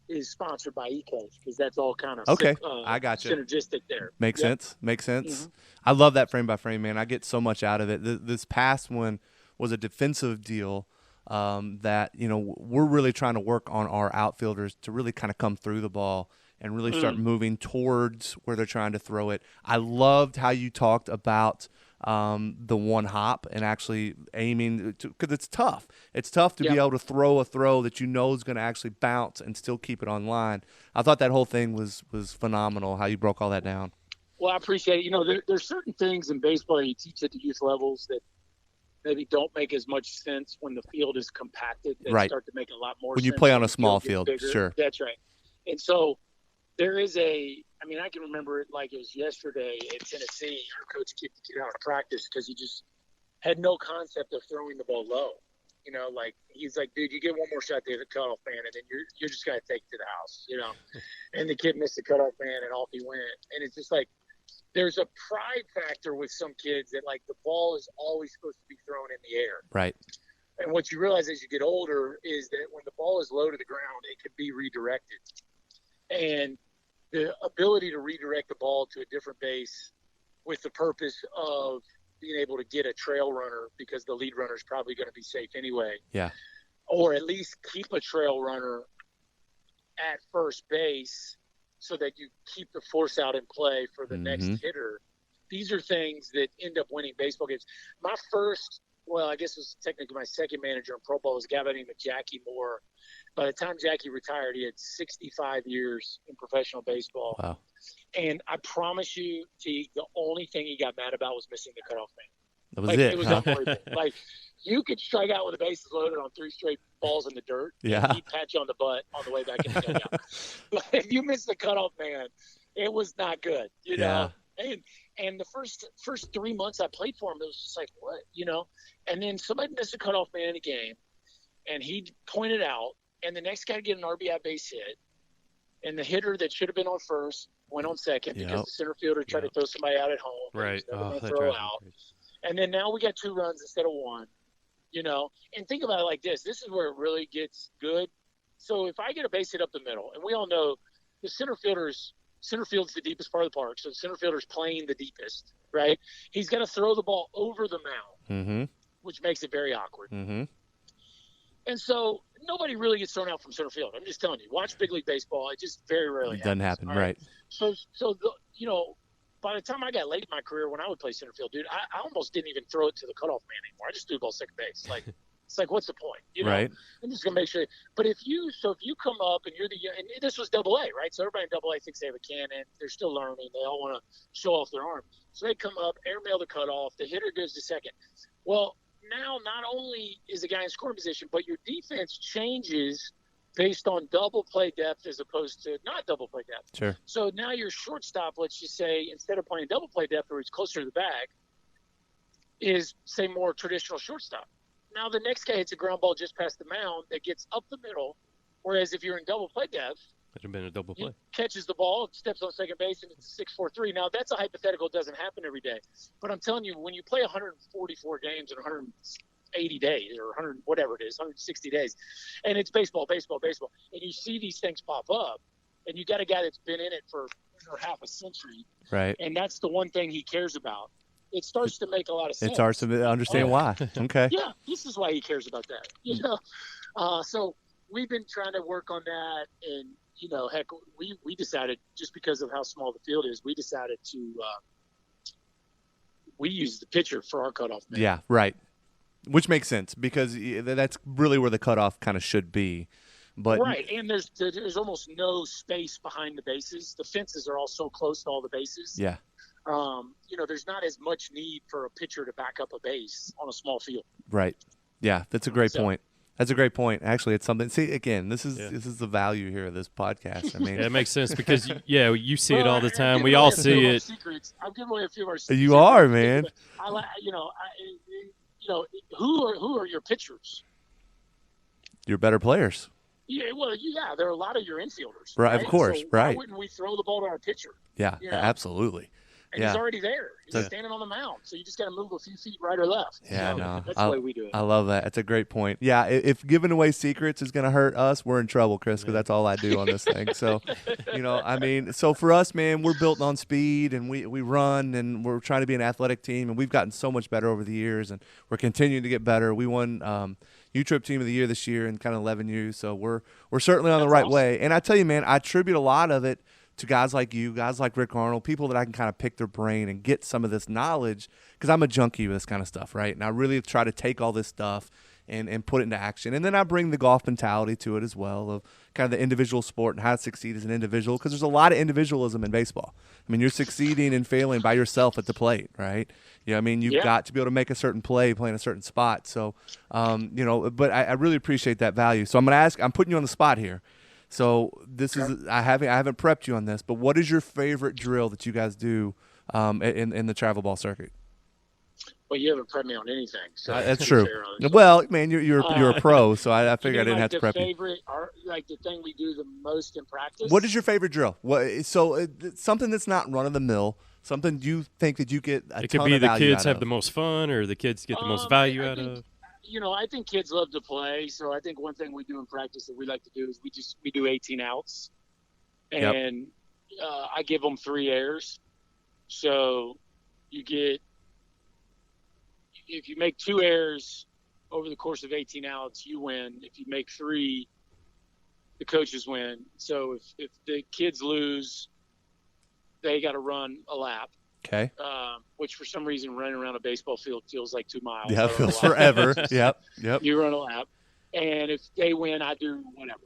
is sponsored by eCoach, because that's all kind of Okay. I got you. synergistic there. Makes Yep. sense. Makes sense. Mm-hmm. I love that frame by frame, man. I get so much out of it. This past one was a defensive deal that we're really trying to work on our outfielders to really kind of come through the ball and really start moving towards where they're trying to throw it. I loved how you talked about the one hop and actually aiming, because it's tough. It's tough to be able to throw a throw that is going to actually bounce and still keep it on line. I thought that whole thing was phenomenal, how you broke all that down. Well, I appreciate it. There's certain things in baseball you teach at the youth levels that maybe don't make as much sense when the field is compacted. They start to make a lot more sense when you play on when a the small field field. gets bigger. Sure. That's right. And so there is I can remember it like it was yesterday in Tennessee. Our coach kicked the kid out of practice because he just had no concept of throwing the ball low. Like he's like, dude, you get one more shot there, the cutoff man, and then you're just gonna take it to the house, And the kid missed the cutoff man, and off he went. And it's just like there's a pride factor with some kids that like the ball is always supposed to be thrown in the air. Right. And what you realize as you get older is that when the ball is low to the ground, it can be redirected. And the ability to redirect the ball to a different base with the purpose of being able to get a trail runner, because the lead runner is probably going to be safe anyway. Yeah. Or at least keep a trail runner at first base so that you keep the force out in play for the next hitter. These are things that end up winning baseball games. My first, I guess it was technically my second manager in pro ball, was a guy by the name of Jackie Moore. By the time Jackie retired, he had 65 years in professional baseball. Wow. And I promise you, T, the only thing he got mad about was missing the cutoff man. That was it. It was unbelievable. Like, you could strike out with the bases loaded on 3 straight balls in the dirt. Yeah. And he'd pat you on the butt on the way back in the dugout. But if you missed the cutoff man, it was not good, know? And the first 3 months I played for him, it was just like, what, And then somebody missed a cutoff man in a game, and he pointed out, and the next guy to get an RBI base hit, and the hitter that should have been on first went on second because the center fielder tried to throw somebody out at home. Right. Throw out. And then now we got 2 runs instead of 1, And think about it like this. This is where it really gets good. So if I get a base hit up the middle, and we all know the center field's the deepest part of the park, so the center fielder's playing the deepest, right? He's got to throw the ball over the mound, which makes it very awkward. And so nobody really gets thrown out from center field. I'm just telling you, watch big league baseball. It just very rarely doesn't happen, right? So by the time I got late in my career, when I would play center field, dude, I almost didn't even throw it to the cutoff man anymore. I just threw the ball second base. Like, it's like, what's the point? Right. I'm just gonna make sure. But if you come up and you're and this was Double A, right? So everybody in Double A thinks they have a cannon. They're still learning. They all want to show off their arm. So they come up, airmail the cutoff. The hitter goes to second. Well, now not only is the guy in scoring position, but your defense changes based on double play depth as opposed to not double play depth. Sure. So now your shortstop, let's just say, instead of playing double play depth where he's closer to the bag, is, say, more traditional shortstop. Now the next guy hits a ground ball just past the mound that gets up the middle, whereas if you're in double play depth, Could have been a double play. catches the ball, steps on second base, and it's 6-4-3. Now, that's a hypothetical. It doesn't happen every day. But I'm telling you, when you play 144 games in 180 days or 100, whatever it is, 160 days, and it's baseball, and you see these things pop up, and you got a guy that's been in it for half a century, right? And that's the one thing he cares about. It starts to make a lot of sense. It starts to understand why. Okay. Yeah, this is why he cares about that. So we've been trying to work on that, and heck, we decided, just because of how small the field is, we decided to we use the pitcher for our cutoff man. Yeah, right. Which makes sense because that's really where the cutoff kind of should be. But right, and there's almost no space behind the bases. The fences are all so close to all the bases. Yeah. There's not as much need for a pitcher to back up a base on a small field. Right. Yeah, that's a great So- point. That's a great point. Actually, it's something. See, again, this is Yeah. this is the value here of this podcast. I mean, Yeah, it makes sense because you see it Well, all the I'm time. giving We away all a few see of our it. secrets. I'm giving away a few of our You secrets. are, man. I like, who are your pitchers? you're better players, Yeah, well, yeah, there are a lot of your infielders, Right, of course, So right. Why wouldn't we throw the ball to our pitcher? yeah, You know? absolutely. And Yeah. he's already there. He's So- standing on the mound, so you just got to move a few feet right or left. Yeah, So no, that's the way we do it. I love that. It's a great point. Yeah, if giving away secrets is going to hurt us, we're in trouble, Chris, because that's all I do on this thing. So, I mean, so for us, man, we're built on speed, and we run, and we're trying to be an athletic team, and we've gotten so much better over the years, and we're continuing to get better. We won U-Trip Team of the Year this year in kind of 11U, so we're certainly on the right awesome. way. And I tell you, man, I attribute a lot of it to guys like you, guys like Rick Arnold, people that I can kind of pick their brain and get some of this knowledge, because I'm a junkie with this kind of stuff, right? And I really try to take all this stuff and put it into action. And then I bring the golf mentality to it as well, of kind of the individual sport and how to succeed as an individual, because there's a lot of individualism in baseball. I mean, you're succeeding and failing by yourself at the plate, right? I mean, you've got to be able to make a certain play playing a certain spot. So, but I really appreciate that value. So I'm putting you on the spot here. So I haven't prepped you on this, but what is your favorite drill that you guys do in the travel ball circuit? Well, you haven't prepped me on anything. So That's to be true. fair on this. Well, man, you're a pro, so I figured I didn't have to prep you. Like the thing we do the most in practice. What is your favorite drill? Something that's not run of the mill, something you think that you get a It ton could be of the value kids out have of. the most fun, or the kids get the most value I out think, of. I think kids love to play. So I think one thing we do in practice that we like to do is we do 18 outs, and I give them 3 airs. So if you make 2 errors over the course of 18 outs, you win. If you make 3, the coaches win. So if the kids lose, they got to run a lap. Okay. Which for some reason running around a baseball field feels like 2 miles. Yeah, it feels forever. Yep. You run a lap. And if they win, I do whatever.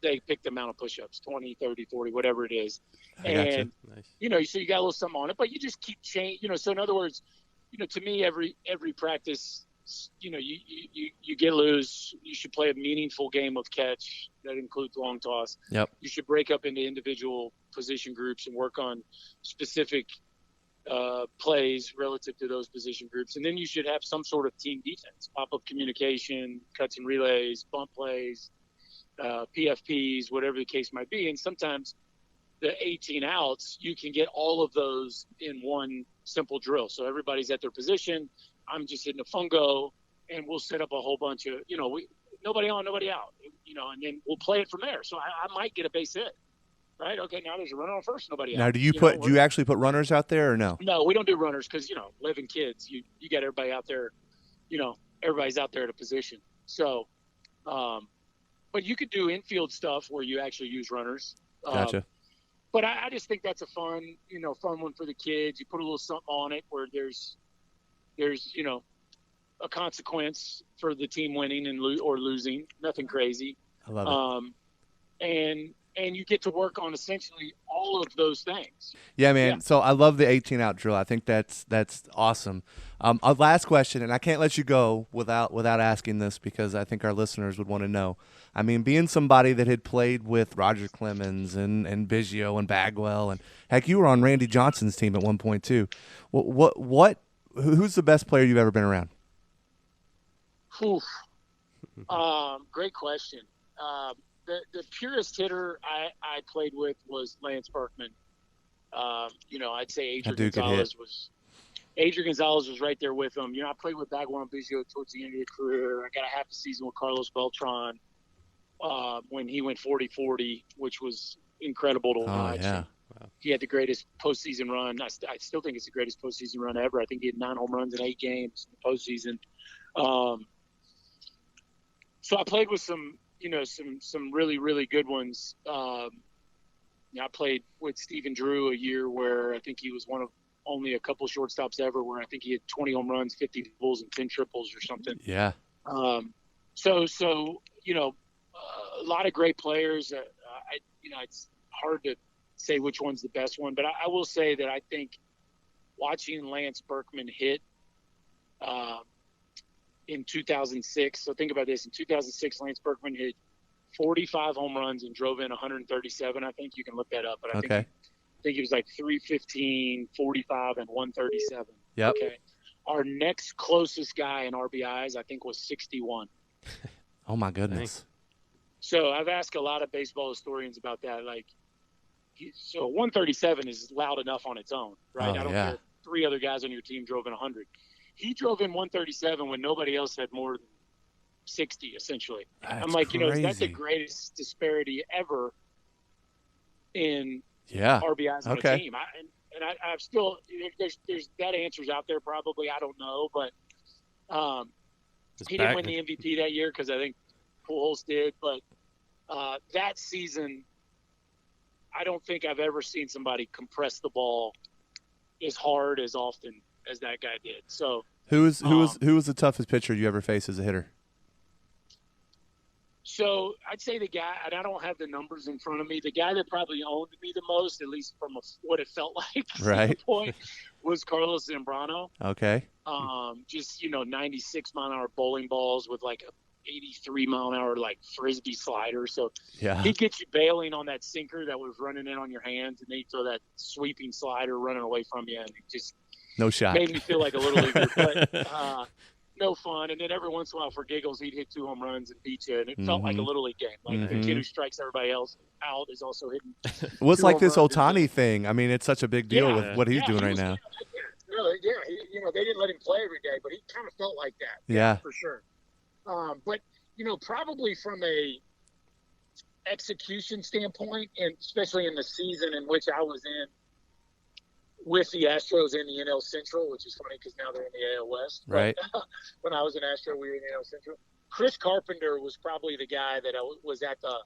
They pick the amount of push-ups, 20, 30, 40, whatever it is. And, Nice. so you got a little something on it, but you just keep changing. So in other words, to me, every practice, you get loose. You should play a meaningful game of catch. That includes long toss. Yep. You should break up into individual position groups and work on specific plays relative to those position groups. And then you should have some sort of team defense, pop-up communication, cuts and relays, bump plays, PFPs, whatever the case might be. And sometimes the 18 outs, you can get all of those in one simple drill. So everybody's at their position. I'm just hitting a fungo, and we'll set up a whole bunch of, nobody on, nobody out, and then we'll play it from there. So I might get a base hit, right? Okay, now there's a runner on first, nobody out. Now, do you actually put runners out there or no? No, we don't do runners because, living kids, you got everybody out there, everybody's out there at a position. So, but you could do infield stuff where you actually use runners. Gotcha. But I just think that's a fun one for the kids. You put a little something on it where there's a consequence for the team winning or losing. Nothing crazy. I love it. And you get to work on essentially all of those things. Yeah, man. Yeah. So I love the 18-out drill. I think that's awesome. A last question, and I can't let you go without asking this because I think our listeners would want to know. I mean, being somebody that had played with Roger Clemens and Biggio and Bagwell, and heck, you were on Randy Johnson's team at one point too. Who's the best player you've ever been around? Great question. The purest hitter I played with was Lance Berkman. I'd say Adrian Gonzalez was right there with him. I played with Bagwell and Biggio towards the end of the career. I got a half a season with Carlos Beltran when he went 40-40, which was incredible to watch. Yeah. Wow. He had the greatest postseason run. I still think it's the greatest postseason run ever. I think he had 9 home runs in 8 games in the postseason. So I played with some really, really good ones. I played with Stephen Drew a year where I think he was one of only a couple shortstops ever where I think he had 20 home runs, 50 doubles, and 10 triples or something. Yeah. So a lot of great players. It's hard to say which one's the best one, but I will say that I think watching Lance Berkman hit in 2006. So think about this. In 2006, Lance Berkman hit 45 home runs and drove in 137. I think you can look that up. But I think it was like 315, 45, and 137. Yep. Okay. Our next closest guy in RBIs, I think, was 61. Oh, my goodness. So I've asked a lot of baseball historians about that. Like, so 137 is loud enough on its own, right? Oh, I don't care if 3 other guys on your team drove in 100. He drove in 137 when nobody else had more than 60, essentially. That's I'm like, crazy. is that the greatest disparity ever in Yeah. RBIs on Okay. a team? I've still there's that answer's out there probably. I don't know, but he didn't win the MVP that year because I think Pujols did. But that season, I don't think I've ever seen somebody compress the ball as hard as often as that guy did. So who was the toughest pitcher you ever faced as a hitter? So I'd say the guy, and I don't have the numbers in front of me, the guy that probably owned me the most, at least from what it felt like at the point, was Carlos Zambrano. Okay. Just 96 mile an hour bowling balls with like a 83 mile an hour like frisbee slider. So he'd get you bailing on that sinker that was running in on your hands, and then he'd throw that sweeping slider running away from you, and it just no shot. Made me feel like a little leaguer, but no fun. And then every once in a while, for giggles, he'd hit 2 home runs and beat you, and it felt like a little league game. Like the kid who strikes everybody else out is also hitting. Well, it's like this Ohtani thing. I mean, it's such a big deal with what he's doing right now. They didn't let him play every day, but he kind of felt like that. Yeah, for sure. But probably from a execution standpoint, and especially in the season in which I was in with the Astros in the NL Central, which is funny because now they're in the AL West. Right. But, when I was an Astro, we were in the NL Central. Chris Carpenter was probably the guy that was at the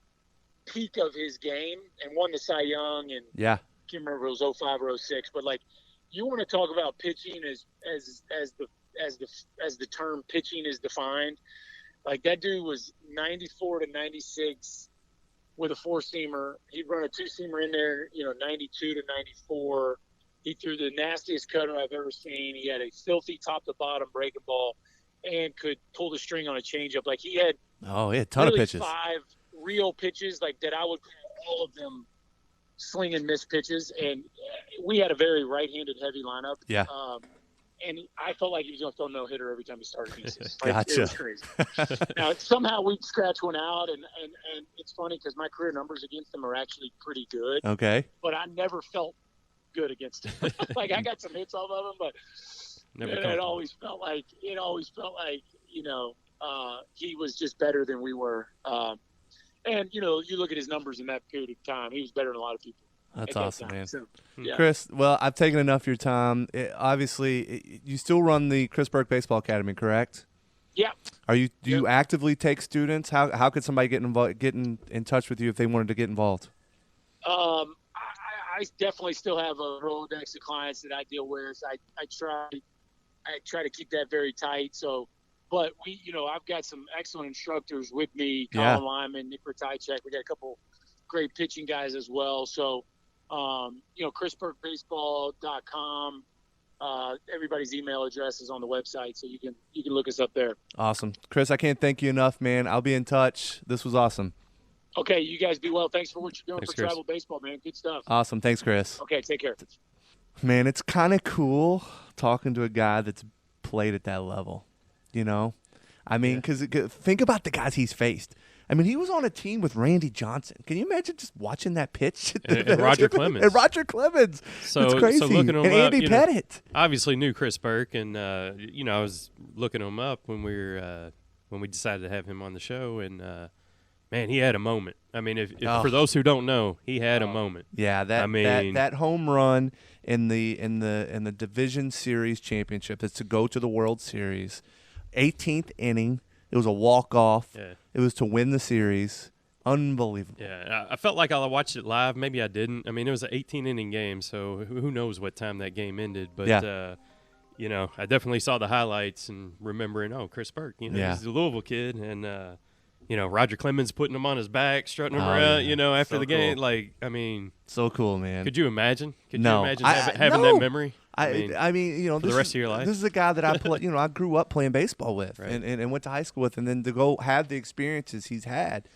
peak of his game and won the Cy Young. And I can't remember if it was 05 or 06. But like, you want to talk about pitching as the term pitching is defined. Like, that dude was 94 to 96 with a 4-seamer. He'd run a 2-seamer in there, 92 to 94. He threw the nastiest cutter I've ever seen. He had a filthy top-to-bottom breaking ball and could pull the string on a changeup. Like, he had a ton of pitches. 5 real pitches, like, that I would call all of them swing and miss pitches. And we had a very right-handed heavy lineup. Yeah. And I felt like he was going to throw no hitter every time he started pieces. Gotcha. It was crazy. Now, somehow we'd scratch one out, and it's funny because my career numbers against him are actually pretty good. Okay. But I never felt good against him. Like, I got some hits off of him, but it always felt like he was just better than we were. And you look at his numbers in that period of time, he was better than a lot of people. That's awesome, man. So, Chris, well, I've taken enough of your time. Obviously, you still run the Chris Burke Baseball Academy, correct? Yeah. Do you actively take students? How could somebody get in touch with you if they wanted to get involved? I definitely still have a Rolodex of clients that I deal with. I try to keep that very tight. So, but I've got some excellent instructors with me, Colin Lyman, Nick Ratajczak. We got a couple great pitching guys as well. So, ChrisBurkeBaseball.com. Everybody's email address is on the website, so you can look us up there. Awesome. Chris, I can't thank you enough, man. I'll be in touch. This was awesome. Okay, you guys be well. Thanks for what you're doing Thanks, for Chris. travel baseball, man. Good stuff. Awesome. Thanks, Chris. Okay, take care. Man, it's kind of cool talking to a guy that's played at that level, I mean, because think about the guys he's faced. I mean, he was on a team with Randy Johnson. Can you imagine just watching that pitch? And Roger Clemens. And Roger Clemens. So, it's crazy. So looking him and up, Andy Pettit. Obviously knew Chris Burke, and I was looking him up when we decided to have him on the show, and man, he had a moment. I mean, if for those who don't know, he had a moment. Yeah, that home run in the Division Series championship is to go to the World Series. 18th inning. It was a walk-off. Yeah. It was to win the series. Unbelievable. Yeah, I felt like I watched it live. Maybe I didn't. I mean, it was an 18-inning game, so who knows what time that game ended. But, I definitely saw the highlights and remembering, Chris Burke. He's a Louisville kid. And, Roger Clemens putting him on his back, strutting him around, after the game. Cool. Like, I mean. So cool, man. Could you imagine? No. Having that memory? I mean, you know, for the rest of your life. This is a guy that I grew up playing baseball with, right. and went to high school with, and then to go have the experiences he's had.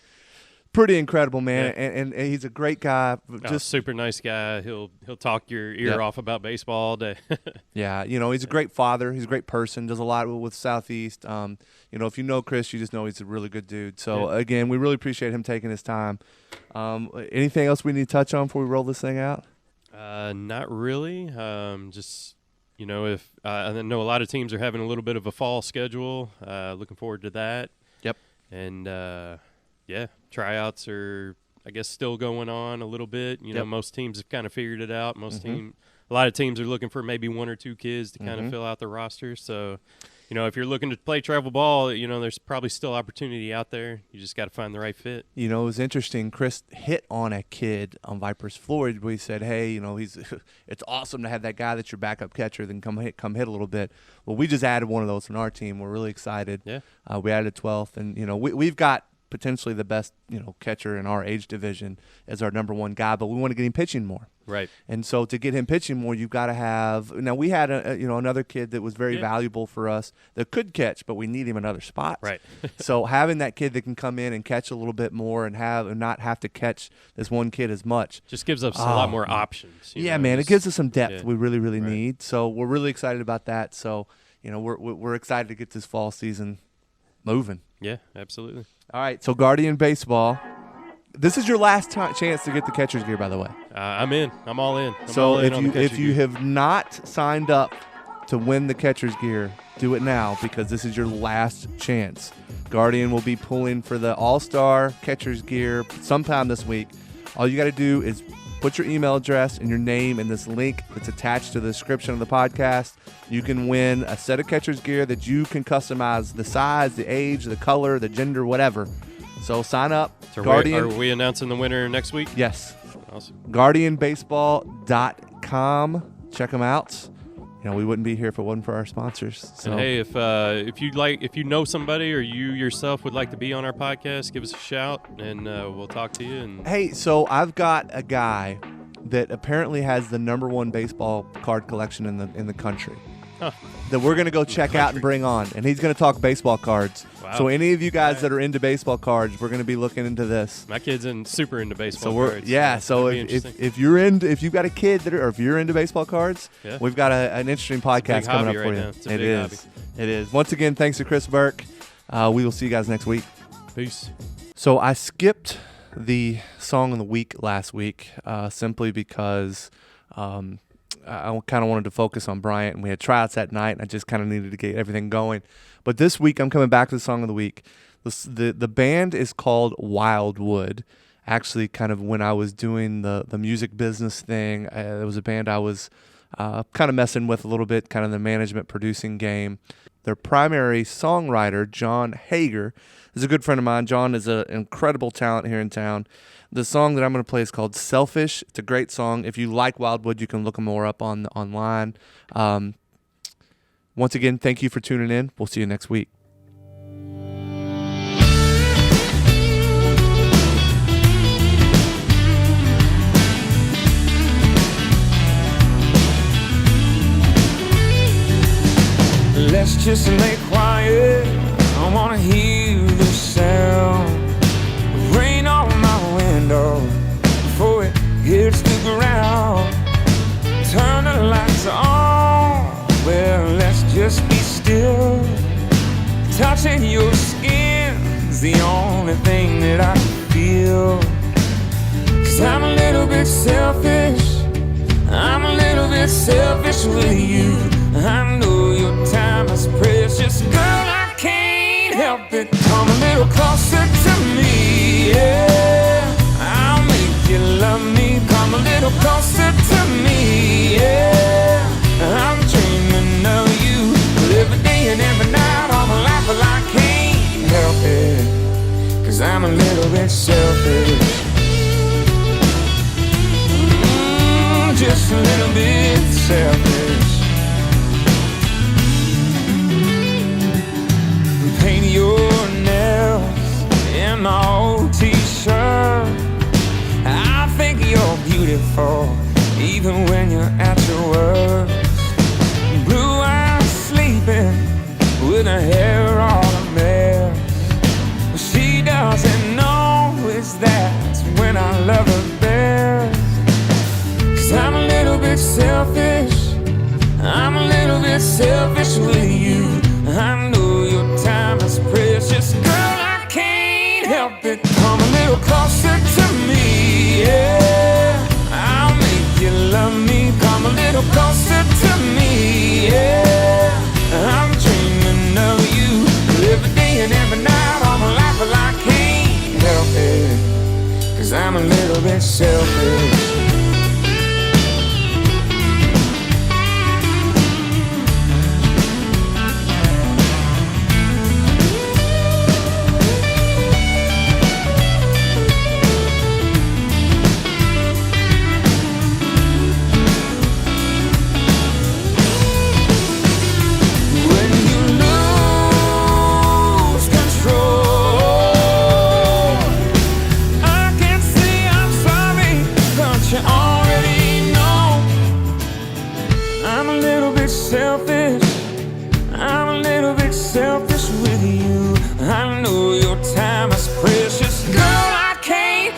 Pretty incredible, man, yeah. and he's a great guy. Just super nice guy. He'll talk your ear off about baseball all day. Yeah, you know, he's a great father. He's a great person. Does a lot with Southeast. You know, if you know Chris, you just know he's a really good dude. So again, we really appreciate him taking his time. Anything else we need to touch on before we roll this thing out? Not really. Just, you know, if I know a lot of teams are having a little bit of a fall schedule. Looking forward to that. Yep. And yeah, tryouts are, I guess, still going on a little bit. You know, most teams have kind of figured it out. A lot of teams are looking for maybe one or two kids to kind of fill out the roster. So, you know, if you're looking to play travel ball, you know, there's probably still opportunity out there. You just got to find the right fit. You know, it was interesting. Chris hit on a kid on Vipers Floyd where he said, hey, you know, it's awesome to have that guy that's your backup catcher then come hit a little bit. Well, we just added one of those on our team. We're really excited. Yeah. We added a 12th, and, you know, we've got potentially the best, you know, catcher in our age division as our number one guy, but we want to get him pitching more. Right. And so to get him pitching more, you've got to have. Now we had another kid that was very valuable for us that could catch, but we need him in other spots. Right. So having that kid that can come in and catch a little bit more and not have to catch this one kid as much just gives us a lot more options. Yeah, man, it gives us some depth we really need. So we're really excited about that. So, you know, we're excited to get this fall season moving. Yeah, absolutely. All right, so Guardian Baseball. This is your last chance to get the catcher's gear, by the way. I'm in. I'm all in. If you have not signed up to win the catcher's gear, do it now because this is your last chance. Guardian will be pulling for the All-Star catcher's gear sometime this week. All you got to do is put your email address and your name in this link that's attached to the description of the podcast. You can win a set of catcher's gear that you can customize the size, the age, the color, the gender, whatever. So sign up. So Guardian. Are we announcing the winner next week? Yes. Awesome. GuardianBaseball.com. Check them out. You know, we wouldn't be here if it wasn't for our sponsors. So. And hey, if you know somebody or you yourself would like to be on our podcast, give us a shout and we'll talk to you. And hey, so I've got a guy that apparently has the #1 baseball card collection in the country. Huh. That we're going to go check out and bring on. And he's going to talk baseball cards. Wow. So any of you guys that are into baseball cards, we're going to be looking into this. My kid's super into baseball cards. So if you've got a kid or if you're into baseball cards, we've got an interesting podcast coming up for you. It is. Once again, thanks to Chris Burke. We will see you guys next week. Peace. So I skipped the song of the week last week simply because I kind of wanted to focus on Bryant, and we had tryouts that night, and I just kind of needed to get everything going. But this week, I'm coming back to the song of the week. The band is called Wildwood. Actually, kind of when I was doing the music business thing, there was a band I was kind of messing with a little bit, kind of the management producing game. Their primary songwriter, John Hager, is a good friend of mine. John is an incredible talent here in town. The song that I'm going to play is called Selfish. It's a great song. If you like Wildwood, you can look them more up online. Once again, thank you for tuning in. We'll see you next week. Let's just lay quiet. I wanna hear the sound. Rain on my window before it hits the ground. Turn the lights on. Well, let's just be still. Touching your skin's the only thing that I feel. 'Cause I'm a little bit selfish. I'm a little bit selfish with you. I know your time is precious. Girl, I can't help it. Come a little closer to me, yeah. I'll make you love me. Come a little closer to me, yeah. I'm dreaming of you every day and every night all my life, but I can't help it. 'Cause I'm a little bit selfish. Just a little bit selfish. Paint your nails in my old t-shirt. I think you're beautiful, even when you're at your worst. bit selfish with you. I know your time is precious. Girl, I can't help it. Come a little closer to me, yeah. I'll make you love me. Come a little closer to me, yeah. I'm dreaming of you every day and every night all my life, but I can't help it, 'cause I'm a little bit selfish. Selfish with you. I know your time is precious. Girl, I can't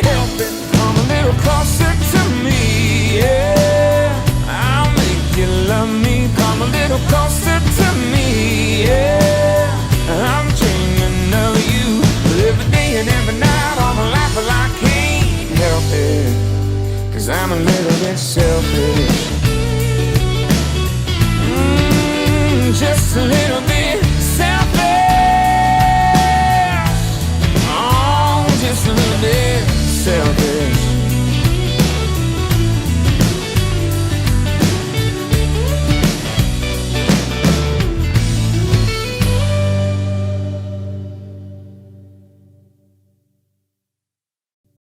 help it. Come a little closer to me, yeah. I'll make you love me. Come a little closer to me, yeah. I'm dreaming of you every day and every night all my life, but I can't help it, 'cause I'm a little bit selfish. Just a little bit.